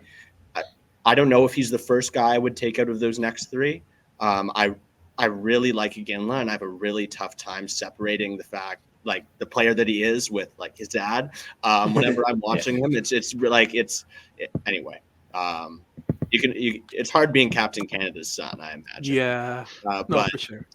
I don't know if he's the first guy I would take out of those next three. I really like Iginla, and I have a really tough time separating the fact, like, the player that he is with, like, his dad. Whenever I'm watching him, anyway. It's hard being Captain Canada's son, I imagine.
Yeah,
but
for sure.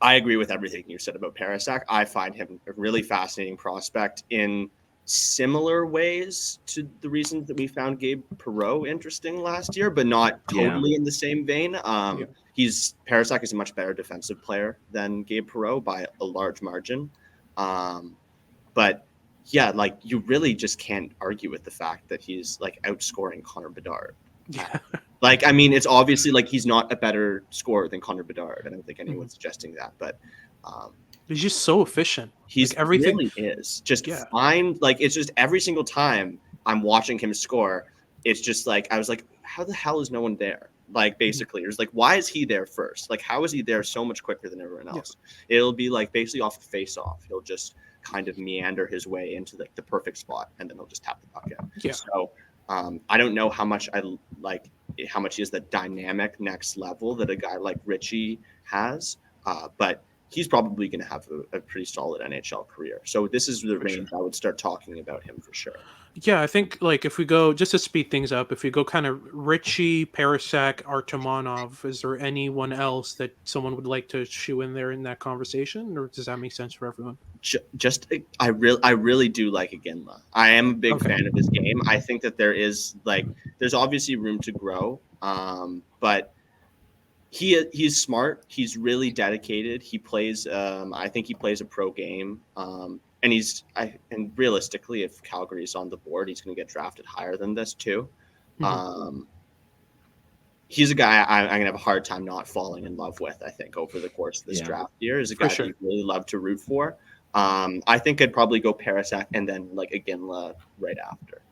I agree with everything you said about Parasak. I find him a really fascinating prospect in similar ways to the reasons that we found Gabe Perreault interesting last year, but not totally in the same vein. Parasak is a much better defensive player than Gabe Perreault by a large margin. But yeah, like, you really just can't argue with the fact that he's, like, outscoring Connor Bedard.
Yeah.
Like, I mean, it's obviously, like, he's not a better scorer than Connor Bedard. I don't think anyone's suggesting that, but
he's just so efficient.
He's
like, everything
really is just fine. Like, it's just every single time I'm watching him score, it's just like, I was like, how the hell is no one there? Like, basically, it was like, why is he there first? Like, how is he there so much quicker than everyone else? It'll be like basically off a face-off. He'll just kind of meander his way into like the perfect spot, and then he'll just tap the puck out. So I don't know how much he is the dynamic next level that a guy like Ritchie has, but he's probably going to have a pretty solid NHL career. So this is the range I would start talking about him for sure.
Yeah, I think, like, if we go, just to speed things up, if we go kind of Ritchie, Parasak, Artemonov, is there anyone else that someone would like to shoe in there in that conversation, or does that make sense for everyone?
I really do like Iginla. I am a big fan of his game. I think that there's obviously room to grow, but He's smart. He's really dedicated. He plays. I think he plays a pro game. And realistically, if Calgary's on the board, he's going to get drafted higher than this too. He's a guy I'm going to have a hard time not falling in love with, I think, over the course of this draft year. Is a guy that you really love to root for. I think I'd probably go Parasak and then like Iginla right after.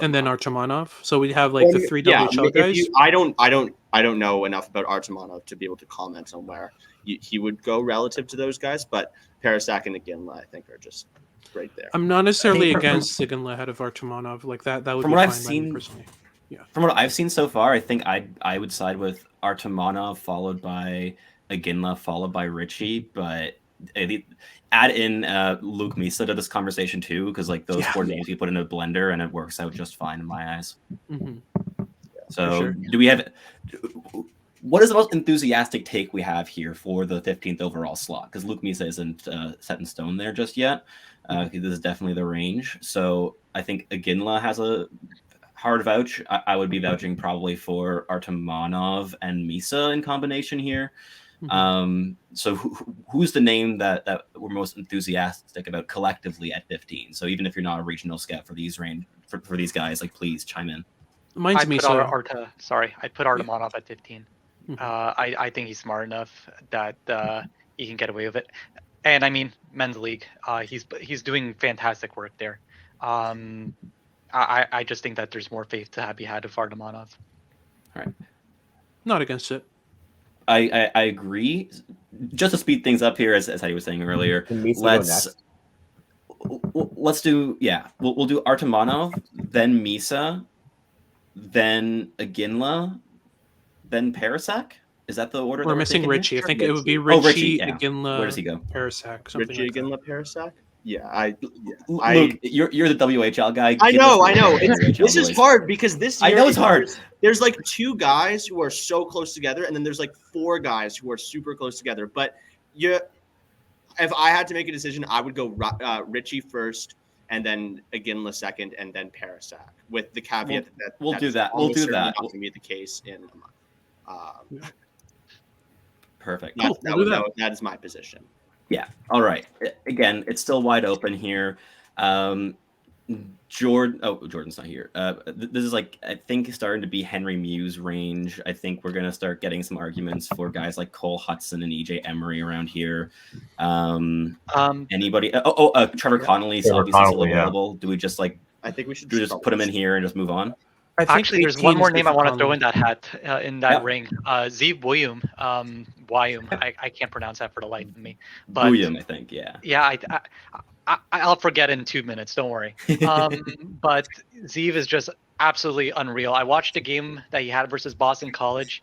And then Artemonov. So we have like the three WHL guys.
I don't know enough about Artemonov to be able to comment on where he would go relative to those guys, but Parasak and Iginla I think are just right there.
I'm not necessarily against Iginla ahead of Artemonov. Like that would
from
be
what
fine
I've seen
personally. Yeah.
From what I've seen so far, I think I would side with Artemonov followed by Iginla followed by Richie, but add in Luke Misa to this conversation too, because like those four names you put in a blender and it works out just fine in my eyes. So do we have? What is the most enthusiastic take we have here for the 15th overall slot? Because Luke Misa isn't set in stone there just yet. This is definitely the range. So I think Iginla has a hard vouch. I would be vouching probably for Artemonov and Misa in combination here. So who's the name that we're most enthusiastic about collectively at 15? So even if you're not a regional scout for these for these guys, like please chime in.
Mine's Misa.
I'd put Artemonov at 15. I think he's smart enough that he can get away with it. And I mean, men's league, he's doing fantastic work there. I just think that there's more faith to be had of Artemonov.
All right,
not against it.
I agree. Just to speed things up here, as Heidi was saying earlier, let's do we'll do Artemonov, then Misa, then Iginla, then Parasak. Is that the order?
We're missing Richie. I think it would be Richie, Iginla.
Where does he go?
Parasak.
Richie, like Iginla, Parasak. Yeah,
Luke, you're the WHL guy.
I know. This is hard because this year
I know it's hard.
There's like two guys who are so close together, and then there's like four guys who are super close together. But if I had to make a decision, I would go Richie first, and then Iginla second, and then Parasak. With the caveat that
we'll do that. We'll do that.
Not to be the case in a month.
Perfect.
That is my position.
Yeah. All right. Again, it's still wide open here. Jordan's not here. This is like, I think, starting to be Henry Muse range. I think we're going to start getting some arguments for guys like Cole Hudson and EJ Emery around here. Anybody? Trevor Connolly's obviously still available. Do we just like?
I think we should
just put him in here and just move on.
Actually, there's one more name I want to throw in that hat, in that ring. Zeev William. I can't pronounce that for the life of me. But
William, I think, yeah.
Yeah, I'll forget in 2 minutes. Don't worry. But Zeev is just absolutely unreal. I watched a game that he had versus Boston College,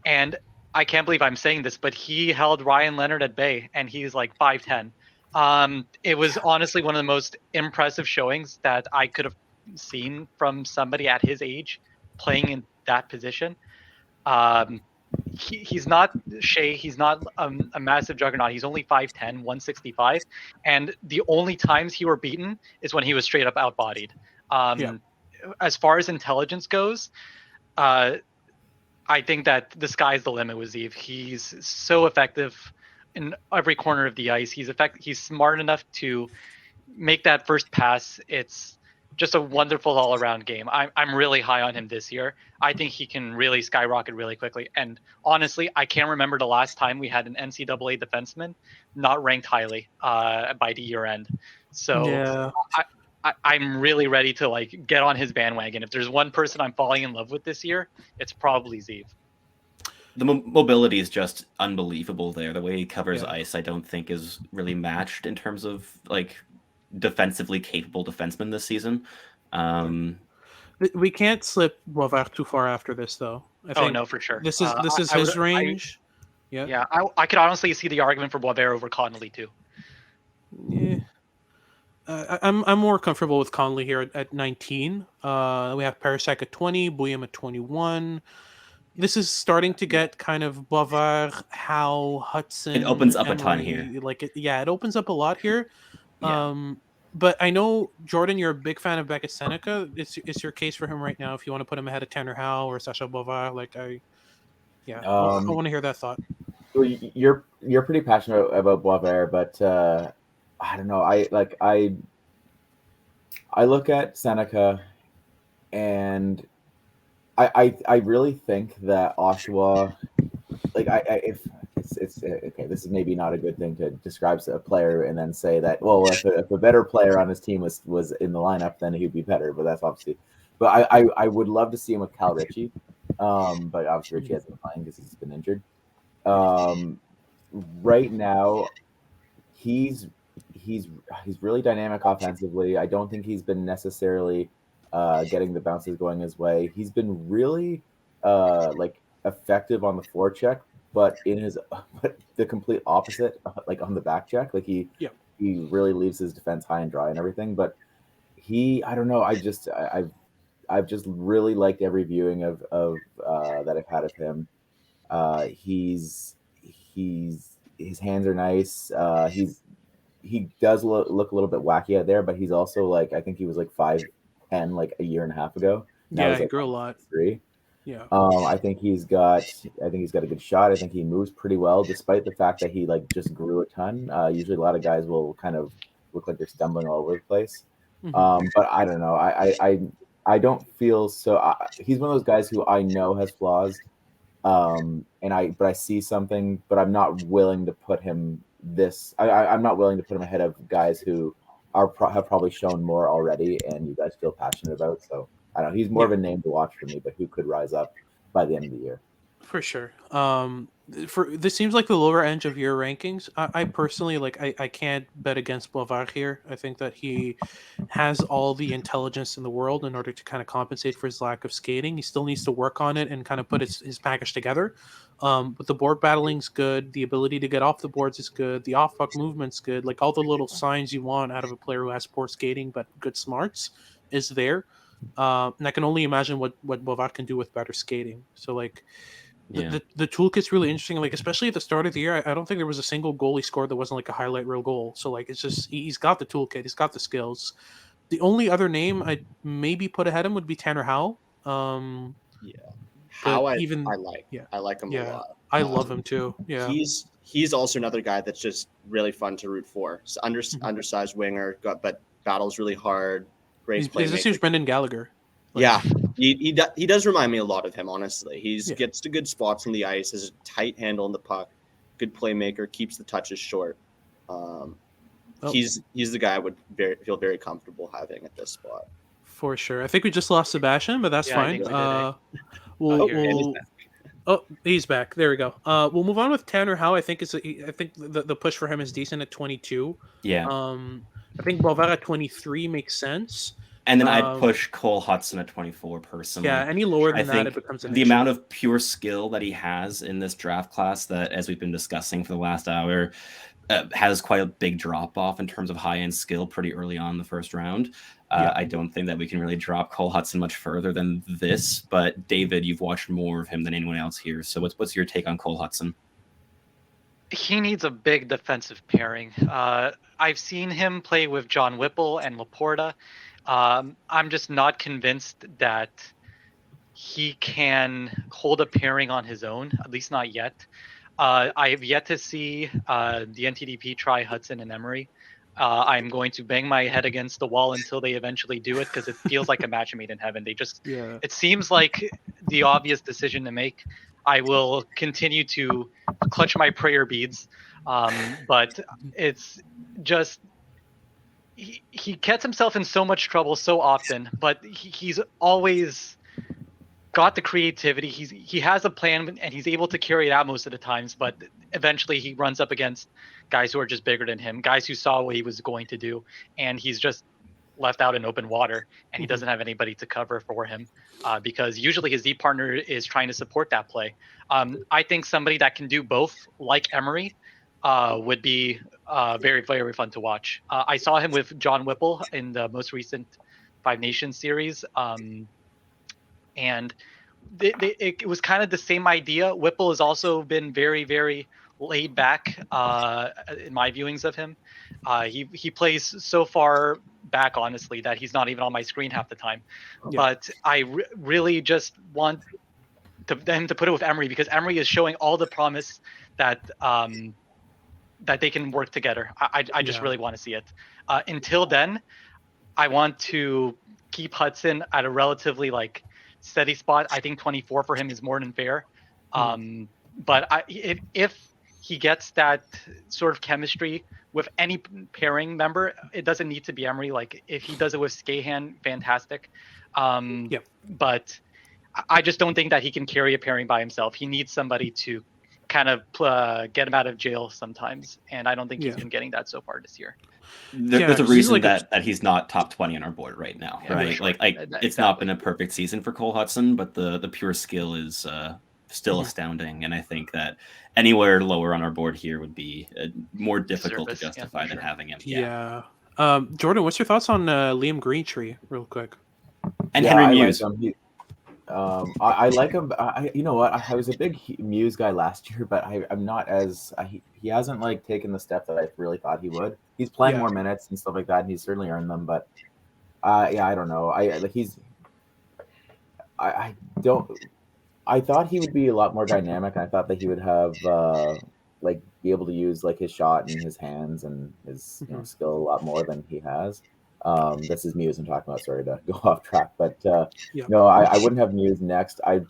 and I can't believe I'm saying this, but he held Ryan Leonard at bay, and he's like 5'10". It was honestly one of the most impressive showings that I could have seen from somebody at his age playing in that position. He's not Shea. He's not a massive juggernaut. He's only 5'10", 165. And the only times he were beaten is when he was straight up outbodied. As far as intelligence goes, I think that the sky's the limit with Zeev. He's so effective in every corner of the ice. He's smart enough to make that first pass. It's just a wonderful all-around game. I'm really high on him this year. I think he can really skyrocket really quickly. And honestly, I can't remember the last time we had an NCAA defenseman not ranked highly by the year end. So I'm really ready to like get on his bandwagon. If there's one person I'm falling in love with this year, it's probably Zeev.
The mobility is just unbelievable there. The way he covers ice, I don't think is really matched in terms of like defensively capable defenseman this season.
We can't slip Boisvert too far after this, though. I think
no, for sure.
This is his range.
I could honestly see the argument for Boisvert over Connolly too.
Yeah, I'm more comfortable with Connolly here at 19. We have Parasak at 20, Bouillon at 21. This is starting to get kind of Boisvert, Howe, Hudson.
It opens up
Emery,
a ton here.
It opens up a lot here. But I know, Jordan, you're a big fan of Becca Seneca. It's your case for him right now if you want to put him ahead of Tanner Howe or Sacha Boisvert. Yeah, I want to hear that thought.
Well, you're pretty passionate about Boisvert, but I don't know. I look at Seneca, and I really think that Oshawa, like if it's okay, this is maybe not a good thing to describe a player and then say that, well, if a better player on his team was in the lineup, then he'd be better. But that's obviously, but I would love to see him with Cal Ritchie, but obviously Ritchie hasn't been playing because he's been injured. Right now, he's really dynamic offensively. I don't think he's been necessarily getting the bounces going his way. He's been really like effective on the forecheck, but but the complete opposite, like on the back check. Like he really leaves his defense high and dry and everything. But I don't know. I've just really liked every viewing of that I've had of him. His hands are nice. He does look a little bit wacky out there, but he's also like, I think he was like 5'10" like a year and a half ago. Now
Yeah, he grew a lot.
3.
Yeah.
I think he's got a good shot. I think he moves pretty well, despite the fact that he like just grew a ton. Usually a lot of guys will kind of look like they're stumbling all over the place. But I don't know. I don't feel so. He's one of those guys who I know has flaws. But I see something, but I'm not willing to put him I'm not willing to put him ahead of guys who have probably shown more already, and you guys feel passionate about. So I don't know. He's more of a name to watch for me, but who could rise up by the end of the year?
For sure. This seems like the lower edge of your rankings. I personally I can't bet against Boisvert here. I think that he has all the intelligence in the world in order to kind of compensate for his lack of skating. He still needs to work on it and kind of put his package together. But the board battling's good. The ability to get off the boards is good. The off puck movement's good. Like all the little signs you want out of a player who has poor skating but good smarts is there. And I can only imagine what Boisvert can do with better skating. So like. The toolkit's really interesting. Like especially at the start of the year, I don't think there was a single goal he scored that wasn't like a highlight reel goal. So like it's just he's got the toolkit, he's got the skills. The only other name I'd maybe put ahead of him would be Tanner Howell.
Howe I like.
Yeah,
I like him a lot.
I love him too. Yeah,
he's also another guy that's just really fun to root for. So undersized winger, but battles really hard. Great play.
This year's Brendan Gallagher.
Yeah, he does remind me a lot of him, honestly. Gets to good spots on the ice, has a tight handle on the puck, good playmaker, keeps the touches short. He's the guy I would feel very comfortable having at this spot.
For sure. I think we just lost Sebastian, but that's fine. He's back. There we go. We'll move on with Tanner Howell. I think the push for him is decent at 22.
Yeah.
I think Boisvert at 23 makes sense.
And then I'd push Cole Hudson at 24 personally.
Yeah, any lower than that, it becomes an
the
issue.
amount of pure skill that he has in this draft class that, as we've been discussing for the last hour, has quite a big drop-off in terms of high-end skill pretty early on in the first round. I don't think that we can really drop Cole Hudson much further than this. But, David, you've watched more of him than anyone else here. So what's your take on Cole Hudson?
He needs a big defensive pairing. I've seen him play with John Whipple and Laporta. I'm just not convinced that he can hold a pairing on his own, at least not yet. I have yet to see the NTDP try Hudson and Emery. I'm going to bang my head against the wall until they eventually do it because it feels like a match made in heaven. It seems like the obvious decision to make. I will continue to clutch my prayer beads, but it's just... He gets himself in so much trouble so often, but he's always got the creativity. He has a plan and he's able to carry it out most of the times, but eventually he runs up against guys who are just bigger than him, guys who saw what he was going to do, and he's just left out in open water, and he doesn't have anybody to cover for him because usually his deep partner is trying to support that play. I think somebody that can do both, like Emery, would be very, very fun to watch. I saw him with John Whipple in the most recent Five Nations series, and it was kind of the same idea. Whipple has also been very, very laid back in my viewings of him. He plays so far back, honestly, that he's not even on my screen half the time. Yeah. But I really just want to put it with Emery, because Emery is showing all the promise that that they can work together. I just really want to see it. Until then, I want to keep Hudson at a relatively like steady spot. I think 24 for him is more than fair. But if he gets that sort of chemistry with any pairing member, it doesn't need to be Emery. Like if he does it with Skahan, fantastic. But I just don't think that he can carry a pairing by himself. He needs somebody to kind of get him out of jail sometimes, and I don't think he's been getting that so far this year.
There's a reason that he's not top 20 on our board right now, right? Sure. Like it's not been a perfect season for Cole Hudson, but the pure skill is still astounding, and I think that anywhere lower on our board here would be more difficult to justify than having him.
Jordan, what's your thoughts on Liam Greentree, real quick?
And Henry Muse.
I like him. You know what? I was a big Muse guy last year, but I'm not as he hasn't like taken the step that I really thought he would. He's playing more minutes and stuff like that, and he's certainly earned them. But I don't know. I thought he would be a lot more dynamic. I thought that he would have like be able to use like his shot and his hands and his skill a lot more than he has. This is Muse I'm talking about. Sorry to go off track, but no, I wouldn't have Muse next. I would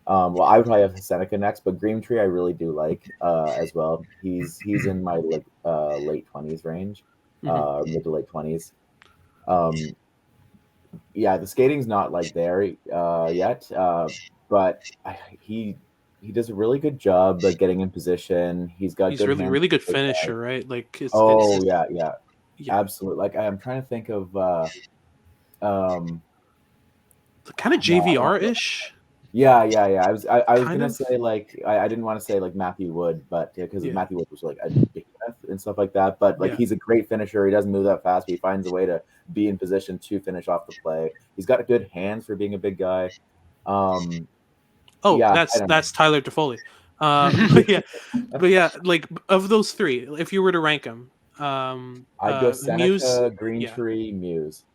probably have Seneca next, but Greentree I really do like as well. He's in my like late 20s range, mid to late 20s. The skating's not like there yet, but he does a really good job of getting in position. He's really good
finisher, right? Like
absolutely. Like I'm trying to think of
kind of JVR-ish.
Yeah. I was gonna say like I didn't want to say like Matthew Wood, but because Matthew Wood was like a big and stuff like that. But like he's a great finisher. He doesn't move that fast, but he finds a way to be in position to finish off the play. He's got good hands for being a big guy.
That's Tyler Toffoli. but like of those three, if you were to rank them,
I'd go Seneca, Muse, Greentree, Muse.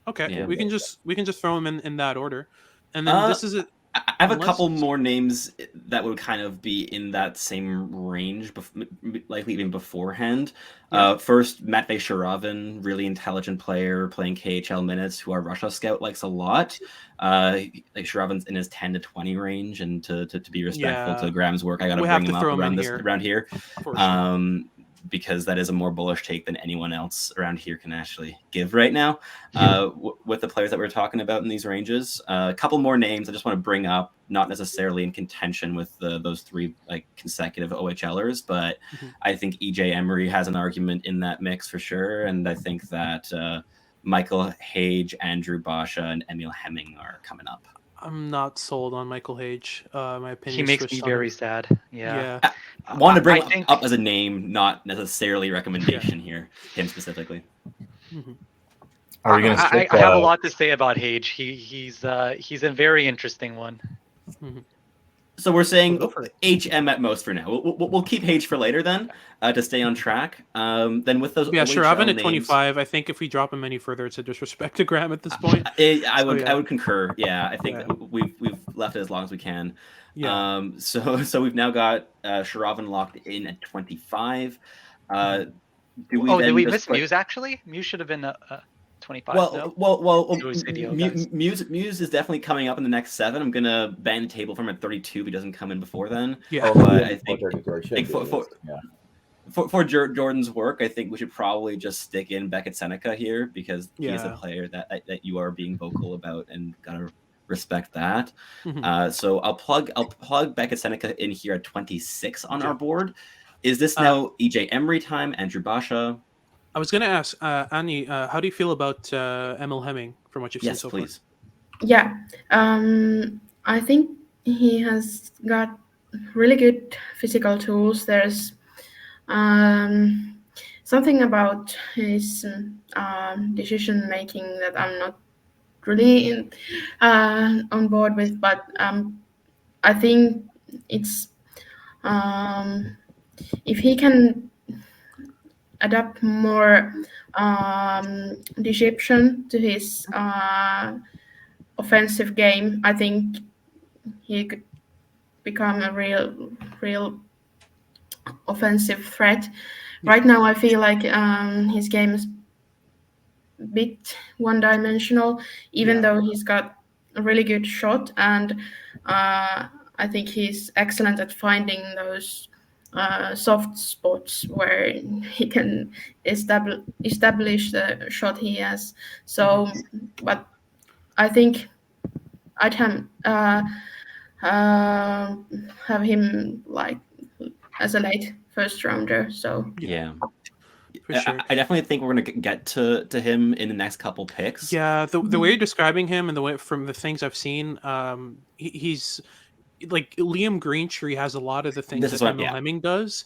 Okay, we can just throw them in that order, and then this is it.
I have a couple more names that would kind of be in that same range, likely even beforehand. First, Matvei Shuravin, really intelligent player playing KHL minutes, who our Russia scout likes a lot. Like Shuravin's in his 10 to 20 range, and to be respectful to Graham's work, I got to bring him up around here. Because that is a more bullish take than anyone else around here can actually give right now. With the players that we're talking about in these ranges, a couple more names I just want to bring up, not necessarily in contention with those three like consecutive OHLers, but I think EJ Emery has an argument in that mix for sure, and I think that Michael Hage, Andrew Basha, and Emil Hemming are coming up.
I'm not sold on Michael Hage. My opinion.
He makes me very sad. Yeah.
I want to bring him up as a name, not necessarily recommendation here. Him specifically.
Are we going to stick?
I have a lot to say about Hage. He's a very interesting one.
So we're saying HM at most for now. We'll keep Hage for later then to stay on track. Then with those
Shuravan at 25. I think if we drop him any further, it's a disrespect to Graham at this point.
I would concur. Yeah, I think we've left it as long as we can. So we've now got Shuravan locked in at 25. Did
we miss Muse actually? Muse should have been 25.
Muse is definitely coming up in the next 7. I'm gonna ban the table from at 32 if he doesn't come in before then. I think for Jordan's work, I think we should probably just stick in Beckett Seneca here because he is a player that you are being vocal about and gotta respect that. So I'll plug Beckett Seneca in here at 26 on our board. Is this now EJ Emery time? Andrew Basha?
I was going to ask, Annie, how do you feel about Emil Hemming from what you've seen so far?
Yeah, I think he has got really good physical tools. There's something about his decision making that I'm not really on board with, but I think it's if he can adapt more deception to his offensive game, I think he could become a real offensive threat. Right now, I feel like his game is a bit one-dimensional, even though he's got a really good shot, and I think he's excellent at finding those soft spots where he can establish the shot he has. So, but I think I'd have him like as a late first rounder. So
Yeah.
For sure.
I definitely think we're going to get to him in the next couple picks.
Yeah, the way you're describing him and the way from the things I've seen, he's like Liam Greentree has a lot of the things that Emil Hemming does,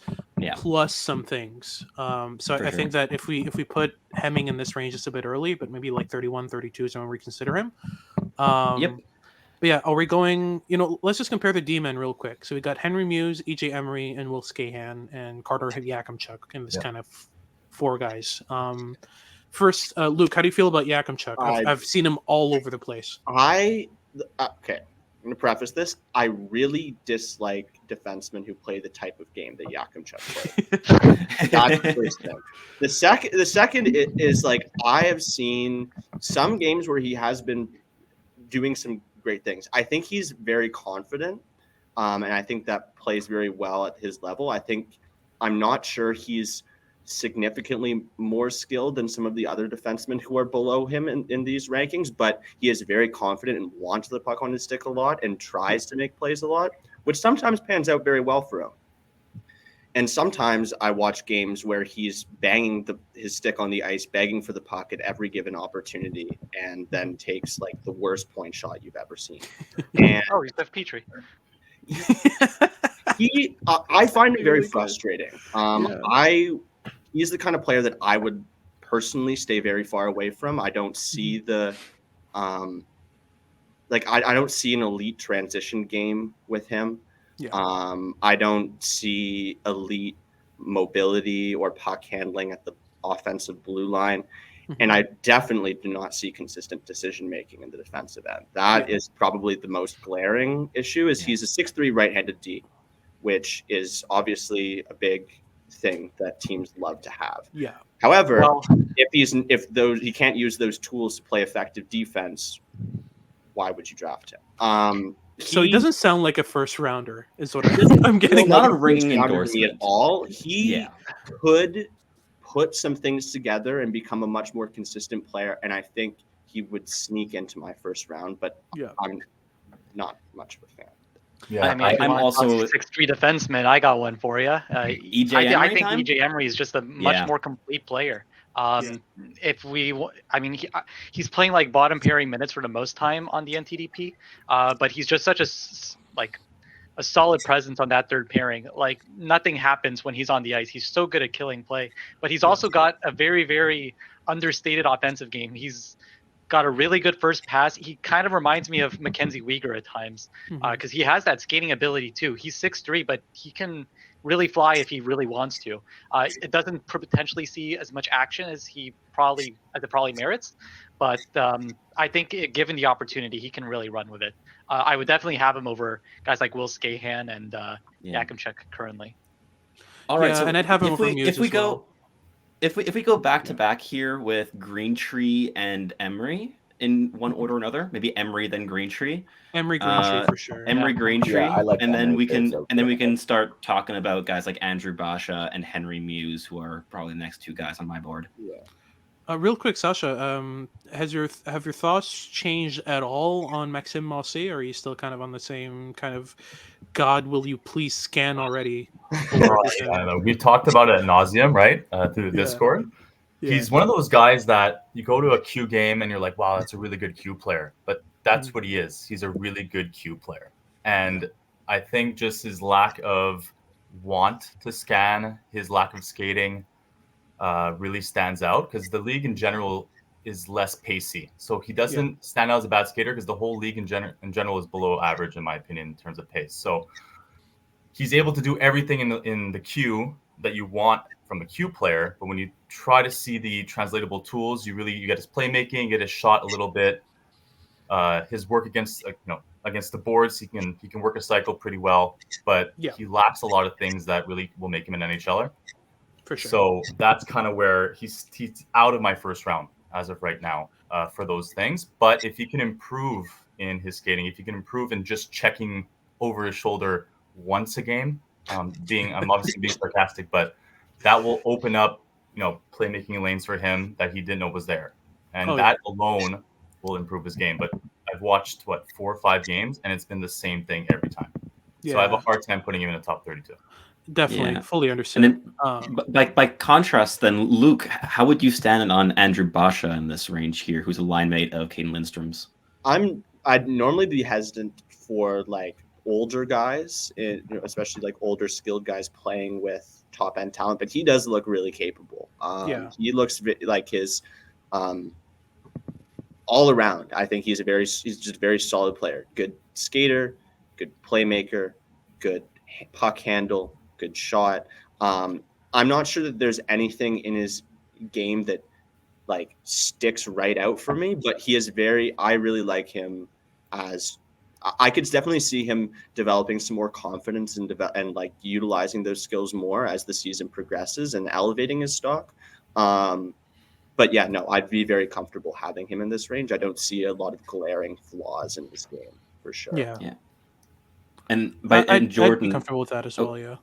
plus some things. So I think that if we put Hemming in this range just a bit early, but maybe like 31, 32 is when we consider him. But yeah, are we going? Let's just compare the D-men real quick. So we got Henry Muse, EJ Emery, and Will Skahan, and Carter Yakimchuk in this kind of four guys. First, Luke, how do you feel about Yakimchuk? I've seen him all over the place.
Okay. I'm going to preface this. I really dislike defensemen who play the type of game that Yakimchuk plays. That's the first thing. The second is like I have seen some games where he has been doing some great things. I think he's very confident, and I think that plays very well at his level. I'm not sure he's significantly more skilled than some of the other defensemen who are below him in these rankings, but he is very confident and wants the puck on his stick a lot and tries to make plays a lot, which sometimes pans out very well for him. And sometimes I watch games where he's banging his stick on the ice, begging for the puck at every given opportunity, and then takes like the worst point shot you've ever seen. And
he's Jeff Petrie.
I find it very frustrating. He's the kind of player that I would personally stay very far away from. I don't see I don't see an elite transition game with him. I don't see elite mobility or puck handling at the offensive blue line. And I definitely do not see consistent decision making in the defensive end. That is probably the most glaring issue. He's a 6'3" right-handed D, which is obviously a big thing that teams love to have. However, if he can't use those tools to play effective defense, why would you draft him?
So he doesn't sound like a first rounder, is what I'm getting.
It's not a ringing endorsement
at all. He could put some things together and become a much more consistent player, and I think he would sneak into my first round. But I'm not much of a fan.
Yeah, I mean, I'm also a 6'3" defenseman. I got one for you. I think EJ Emery is just a much more complete player. He's playing like bottom pairing minutes for the most time on the NTDP, but he's just such a solid presence on that third pairing. Like nothing happens when he's on the ice. He's so good at killing play, but he's also got a very, very understated offensive game. He's got a really good first pass. He kind of reminds me of Mackenzie Weegar at times because he has that skating ability too. He's 6'3", but he can really fly if he really wants to. It doesn't potentially see as much action as it probably merits, but I think given the opportunity, he can really run with it. I would definitely have him over guys like Will Skahan and Yakimchuk currently.
All right, so
and I'd have him over Muse as well.
If we go back to back here with Greentree and Emery in one order or another, maybe Emery then Greentree.
Emery Greentree for sure.
Emery Greentree,
I like
and then
Emery
we can start talking about guys like Andrew Basha and Henry Muse, who are probably the next two guys on my board.
Real quick, Sasha, have your thoughts changed at all on Maxime Massé, or are you still kind of on the same kind of God, will you please scan already?
I know. We've talked about it ad nauseum, right? Through the Discord. He's one of those guys that you go to a Q game and you're like, wow, that's a really good Q player. But that's what he is. He's a really good Q player. And I think just his lack of want to scan, his lack of skating, really stands out because the league in general is less pacey. So he doesn't stand out as a bad skater because the whole league in general is below average, in my opinion, in terms of pace. So he's able to do everything in the queue that you want from a Q player. But when you try to see the translatable tools, you get his playmaking, get his shot a little bit, his work against against the boards, he can work a cycle pretty well, but
Yeah.
he lacks a lot of things that really will make him an NHLer.
For sure.
So that's kind of where he's out of my first round as of right now for those things. But if he can improve in his skating, if he can improve in just checking over his shoulder once a game, I'm obviously being sarcastic, but that will open up, playmaking lanes for him that he didn't know was there. And that alone will improve his game. But I've watched 4 or 5 games, and it's been the same thing every time. Yeah. So I have a hard time putting him in the top 32.
Definitely, fully understood.
And then, by contrast, then Luke, how would you stand on Andrew Basha in this range here, who's a line mate of Caden Lindstrom's?
I'd normally be hesitant for like older guys, especially like older skilled guys playing with top end talent, but he does look really capable. He looks like his all around. I think he's just a very solid player. Good skater, good playmaker, good puck handle, good shot. I'm not sure that there's anything in his game that like sticks right out for me, but I really like him as I could definitely see him developing some more confidence and like utilizing those skills more as the season progresses and elevating his stock. But yeah, no, I'd be very comfortable having him in this range. I don't see a lot of glaring flaws in this game for sure.
Yeah.
And
Jordan,
I'd
be comfortable with that as well. Yeah.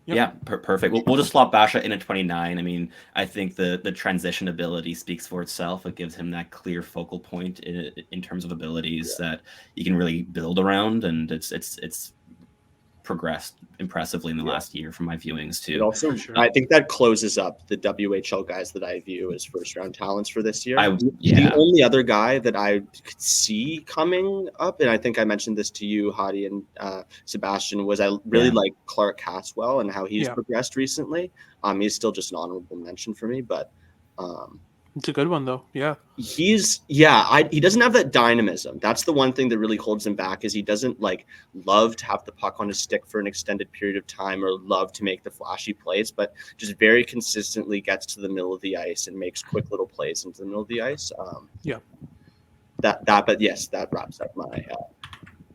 Yep.
Yeah, perfect. We'll just slot Basha in at 29. I mean, I think the transition ability speaks for itself. It gives him that clear focal point in terms of abilities that you can really build around, and it's progressed impressively in the last year from my viewings too.
And also, I think that closes up the WHL guys that I view as first round talents for this year. The only other guy that I could see coming up, and I think I mentioned this to you, Hadi and Sebastian, was I really like Clark Caswell and how he's progressed recently. He's still just an honorable mention for me, but
it's a good one though. Yeah.
He doesn't have that dynamism. That's the one thing that really holds him back, is he doesn't like love to have the puck on his stick for an extended period of time or love to make the flashy plays, but just very consistently gets to the middle of the ice and makes quick little plays into the middle of the ice. But yes, that wraps up my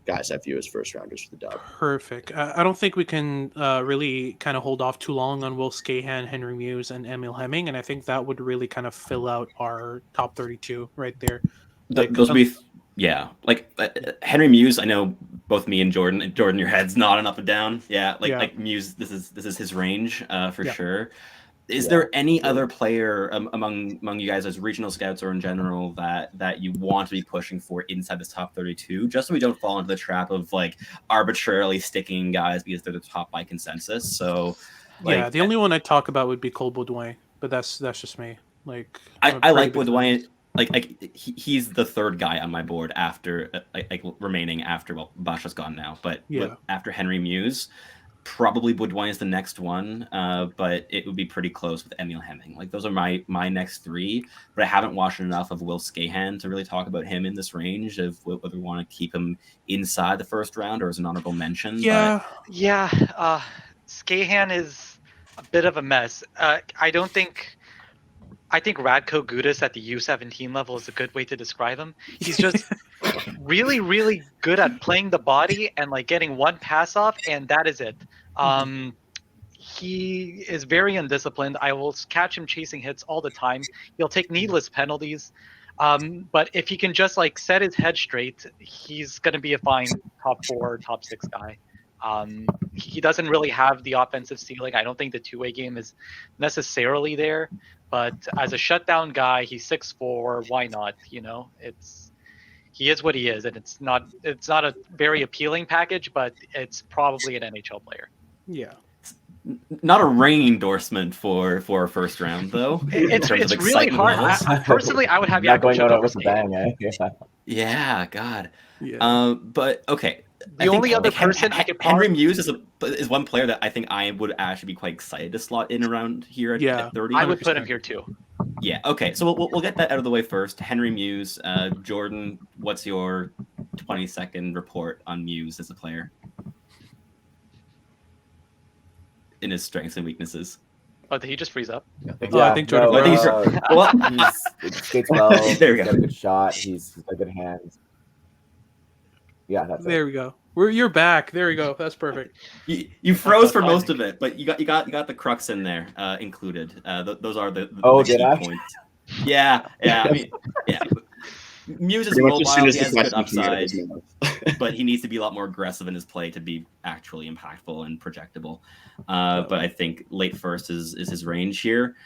guys I view as first rounders for the Dub.
Perfect. I don't think we can really kind of hold off too long on Will Skahan, Henry Muse, and Emil Hemming, and I think that would really kind of fill out our top 32 right there.
Those would be, like Henry Muse. I know both me and Jordan. Jordan, your head's nodding up and down. Like Muse. This is his range for sure. Is there any other player among you guys as regional scouts or in general that you want to be pushing for inside this top 32, just so we don't fall into the trap of like arbitrarily sticking guys because they're the top by consensus? So,
the only one I'd talk about would be Cole Baudouin, but that's just me. Like
I like Baudouin. Like he's the third guy on my board after remaining after Basha's gone now, but after Henry Muse. Probably Baudouin is the next one, but it would be pretty close with Emil Hemming. Like those are my next 3, but I haven't watched enough of Will Skahan to really talk about him in this range of whether we want to keep him inside the first round or as an honorable mention.
Skahan is a bit of a mess. I think Radko Gudas at the U17 level is a good way to describe him. He's just really, really good at playing the body and like getting one pass off, and that is it. He is very undisciplined. I will catch him chasing hits all the time. He'll take needless penalties. But if he can just like set his head straight, he's going to be a fine top 4, top 6 guy. He doesn't really have the offensive ceiling. I don't think the two-way game is necessarily there, but as a shutdown guy, he's 6'4". Why not? He is what he is, and it's not a very appealing package, but it's probably an NHL player.
Yeah.
Not a ringing endorsement for a first round, though.
It's really hard. Personally, I would have
Not going out with a bang, eh?
Yeah, God. Yeah. But okay.
The only other person I could
Henry Muse is one player that I think I would actually be quite excited to slot in around here at 30.
I would put him here too.
Yeah. Okay. So we'll get that out of the way first. Henry Muse. Jordan, what's your 20-second report on Muse as a player in his strengths and weaknesses?
Oh, did he just freeze up?
I think Jordan.
He skates well.
There we go.
He's got a good shot. He's got good hands. Yeah, that's
There we go. You're back. There we go. That's perfect.
You froze for most of it, but you got the crux in there included. Those are the
did
key
I?
points. Yeah. I mean, yeah. Muse is
Pretty much as soon
mobile.
as
He
the
has good
question came out of
upside,
his mouth.
but he needs to be a lot more aggressive in his play to be actually impactful and projectable. But I think late first is his range here.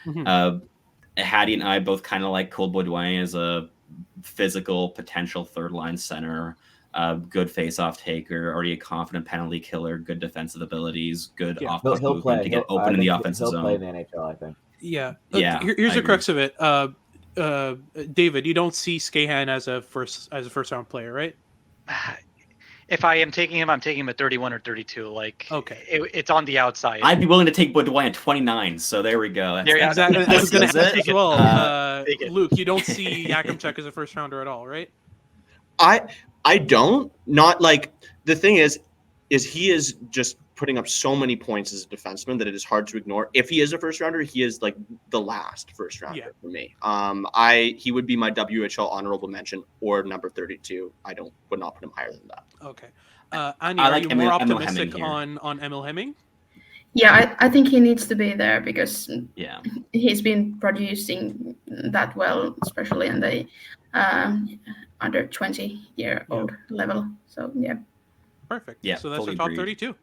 Hattie and I both kind of like Cold Baudouin as a physical potential third line center. Good face-off taker, already a confident penalty killer, good defensive abilities, good off-puck movement to get open in the offensive zone.
He'll play in the NHL, I think.
Yeah.
Yeah.
Here's the crux of it. David, you don't see Skahan as a first round player, right?
If I am taking him, I'm taking him at 31 or 32. Like,
okay,
it's on the outside.
I'd be willing to take Baudouin at 29. So there we go.
Exactly. I was going to ask as well. Luke, you don't see Yakimchuk as a first rounder at all, right?
I don't. Not like the thing is he is just putting up so many points as a defenseman that it is hard to ignore. If he is a first rounder, he is like the last first rounder for me. He would be my WHL honorable mention or number 32. I would not put him higher than that.
Okay. Anya, are you more optimistic on Emil Hemming?
Yeah, I think he needs to be there because
he's
been producing that well, especially in the under 20-year-old level. So yeah.
Perfect. Yeah. So that's our top 32.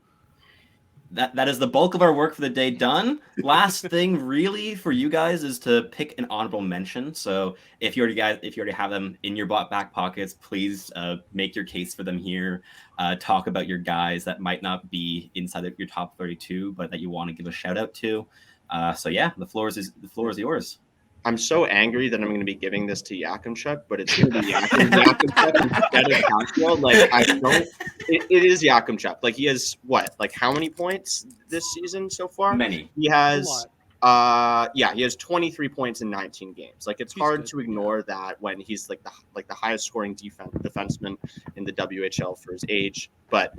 That is the bulk of our work for the day done. Last thing really for you guys is to pick an honorable mention. So if you already have them in your back pockets, please make your case for them here. Talk about your guys that might not be inside of your top 32, but that you want to give a shout out to. So yeah, the floor is yours.
I'm so angry that I'm going to be giving this to Yakimchuk, but it's going to be Yakimchuk instead of Caulfield. Like it is Yakimchuk. Like he has like how many points this season so far?
Many.
He has he has 23 points in 19 games. Like it's hard to ignore that when he's like the highest scoring defenseman in the WHL for his age. But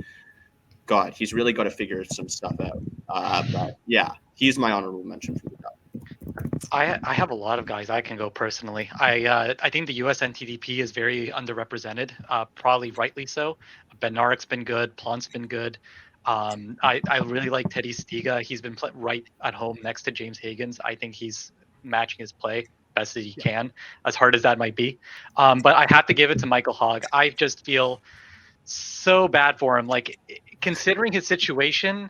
God, he's really got to figure some stuff out. But yeah, he's my honorable mention for the top.
I have a lot of guys I can go personally. I think the US NTDP is very underrepresented, probably rightly so. Benaric's been good. Plant's been good. I really like Teddy Stiga. He's been right at home next to James Higgins. I think he's matching his play best as he can, as hard as that might be. But I have to give it to Michael Hogg. I just feel so bad for him. Like, considering his situation,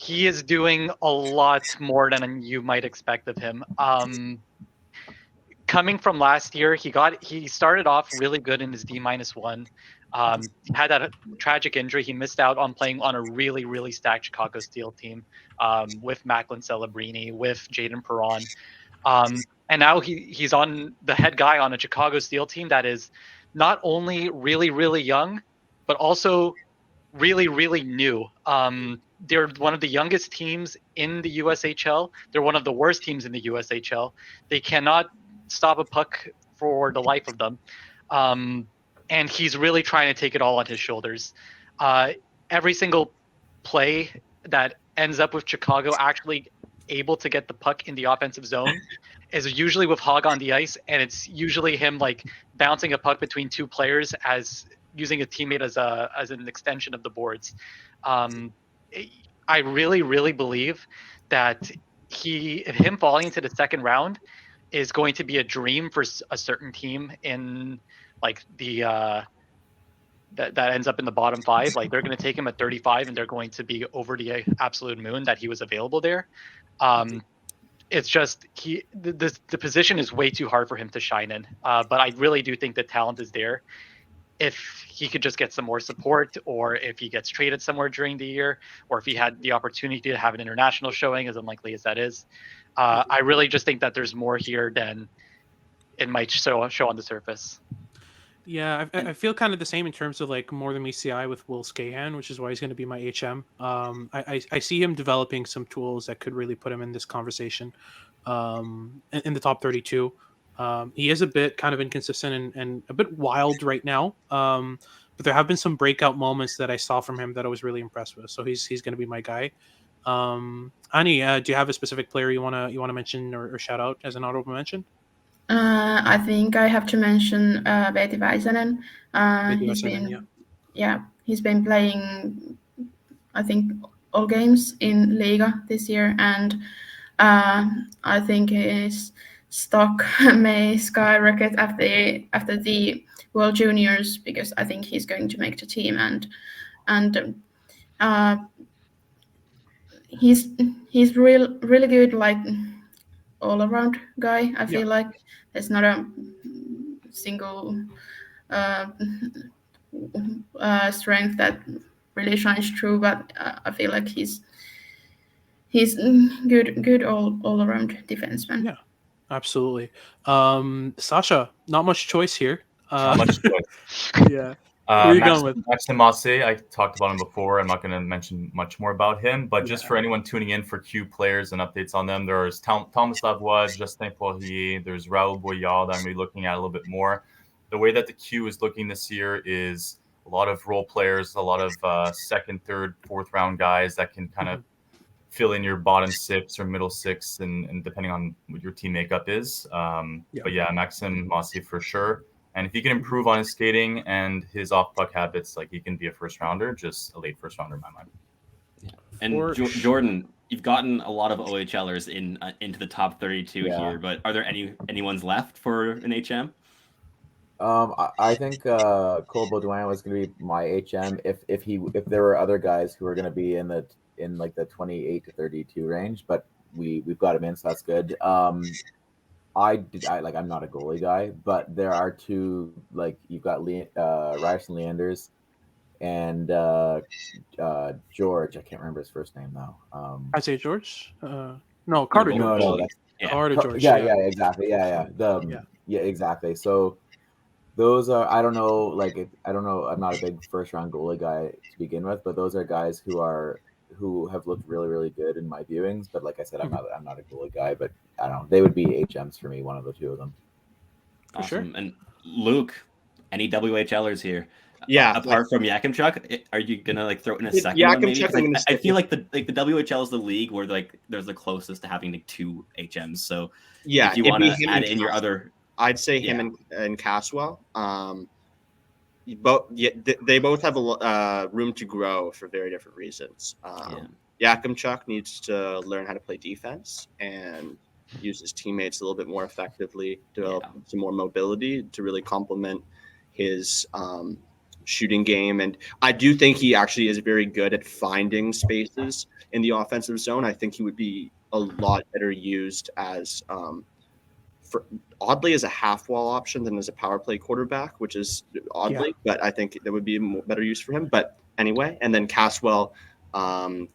he is doing a lot more than you might expect of him. Coming from last year, he started off really good in his D-1. Had that tragic injury. He missed out on playing on a really, really stacked Chicago Steel team with Macklin Celebrini, with Jaden Perron. And now he's on the head guy on a Chicago Steel team that is not only really, really young, but also really, really new. They're one of the youngest teams in the USHL. They're one of the worst teams in the USHL. They cannot stop a puck for the life of them. And he's really trying to take it all on his shoulders. Every single play that ends up with Chicago actually able to get the puck in the offensive zone is usually with Hogg on the ice, and it's usually him like bouncing a puck between two players as using a teammate as an extension of the boards. I really, really believe that him falling into the second round is going to be a dream for a certain team in like the that ends up in the bottom five. Like they're going to take him at 35 and they're going to be over the absolute moon that he was available there. It's just the position is way too hard for him to shine in. But I really do think the talent is there. If he could just get some more support, or if he gets traded somewhere during the year, or if he had the opportunity to have an international showing, as unlikely as that is, I really just think that there's more here than it might show on the surface.
Yeah, I feel kind of the same in terms of like more than meets the eye with Will Skahan, which is why he's going to be my HM. I see him developing some tools that could really put him in this conversation in the top 32. He is a bit kind of inconsistent and a bit wild right now. But there have been some breakout moments that I saw from him that I was really impressed with. So he's going to be my guy. Ani, do you have a specific player you want to mention or shout out as an honorable mention?
I think I have to mention Veeti Väisänen. He's been yeah, he's been playing, I think, all games in Liga this year, and I think his stock may skyrocket after the World Juniors, because I think he's going to make the team, and he's really good, like all around guy. I feel like there's not a single strength that really shines through, but I feel like he's good all around defenseman.
Yeah, absolutely. Sasha, not much choice here.
Not much choice.
Yeah. Who are you going with?
Maxime Massé, I talked about him before. I'm not going to mention much more about him, but just for anyone tuning in for Q players and updates on them, there's Thomas Lavoie, Justin Poirier, there's Raoul Boyard that I'm going to be looking at a little bit more. The way that the Q is looking this year is a lot of role players, a lot of second, third, fourth round guys that can kind of fill in your bottom six or middle six, and depending on what your team makeup is. But yeah, Maxime Massé for sure. And if he can improve on his skating and his off-puck habits, like he can be a first-rounder, just a late first-rounder in my mind.
Yeah. And Jordan, you've gotten a lot of OHLers into the top 32 here, but are there anyone's left for an HM?
I think Cole Baudouin was going to be my HM if there were other guys who were going to be in like the 28 to 32 range, but we've got him in, so that's good. I'm not a goalie guy, but there are two, like you've got Ryerson Leanders and George. I can't remember his first name though.
I say George. No, Carter George.
No, that's
Carter George.
Yeah, exactly. Yeah. Exactly. So those are, I don't know. I'm not a big first round goalie guy to begin with, but those are guys who have looked really, really good in my viewings. But like I said, I'm not a goalie guy, but I don't know. They would be HMs for me, one of the two of them.
Awesome. Sure. And Luke, any WHLers here?
Yeah.
Apart from Yakimchuk, are you gonna throw in a second one? Maybe? I feel like the WHL is the league where there's the closest to having two HMs. So if you want to add in your other,
I'd say him and Caswell. They both have a room to grow for very different reasons. Yakimchuk needs to learn how to play defense and use his teammates a little bit more effectively, develop some more mobility to really complement his shooting game. And I do think he actually is very good at finding spaces in the offensive zone. I think he would be a lot better used as oddly as a half wall option than as a power play quarterback, which is oddly, but I think that would be a better use for him. But anyway, and then Caswell,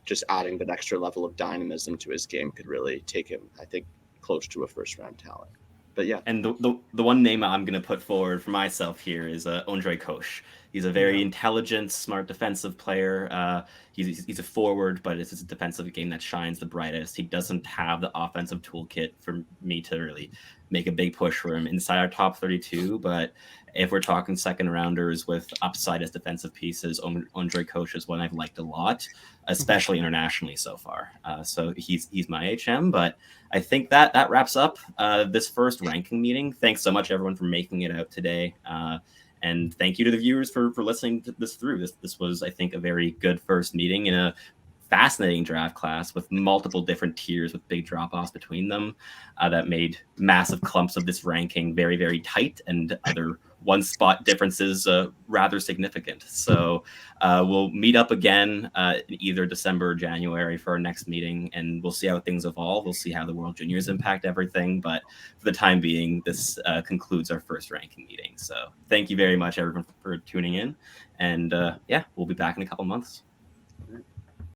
just adding that extra level of dynamism to his game could really take him, I think, close to a first round talent. But yeah.
And the one name I'm going to put forward for myself here is Ondrej Kosh. He's a very intelligent, smart defensive player. He's a forward, but it's his defensive game that shines the brightest. He doesn't have the offensive toolkit for me to really make a big push for him inside our top 32. But if we're talking second rounders with upside as defensive pieces, Ondrej Kosh is one I've liked a lot, especially internationally so far. So he's my HM. But I think that wraps up this first ranking meeting. Thanks so much, everyone, for making it out today. And thank you to the viewers for listening to this through. This was, I think, a very good first meeting in a fascinating draft class with multiple different tiers with big drop-offs between them that made massive clumps of this ranking very, very tight, and other one-spot differences rather significant. So we'll meet up again in either December or January for our next meeting, and we'll see how things evolve. We'll see how the World Juniors impact everything. But for the time being, this concludes our first ranking meeting. So thank you very much, everyone, for tuning in. And we'll be back in a couple months.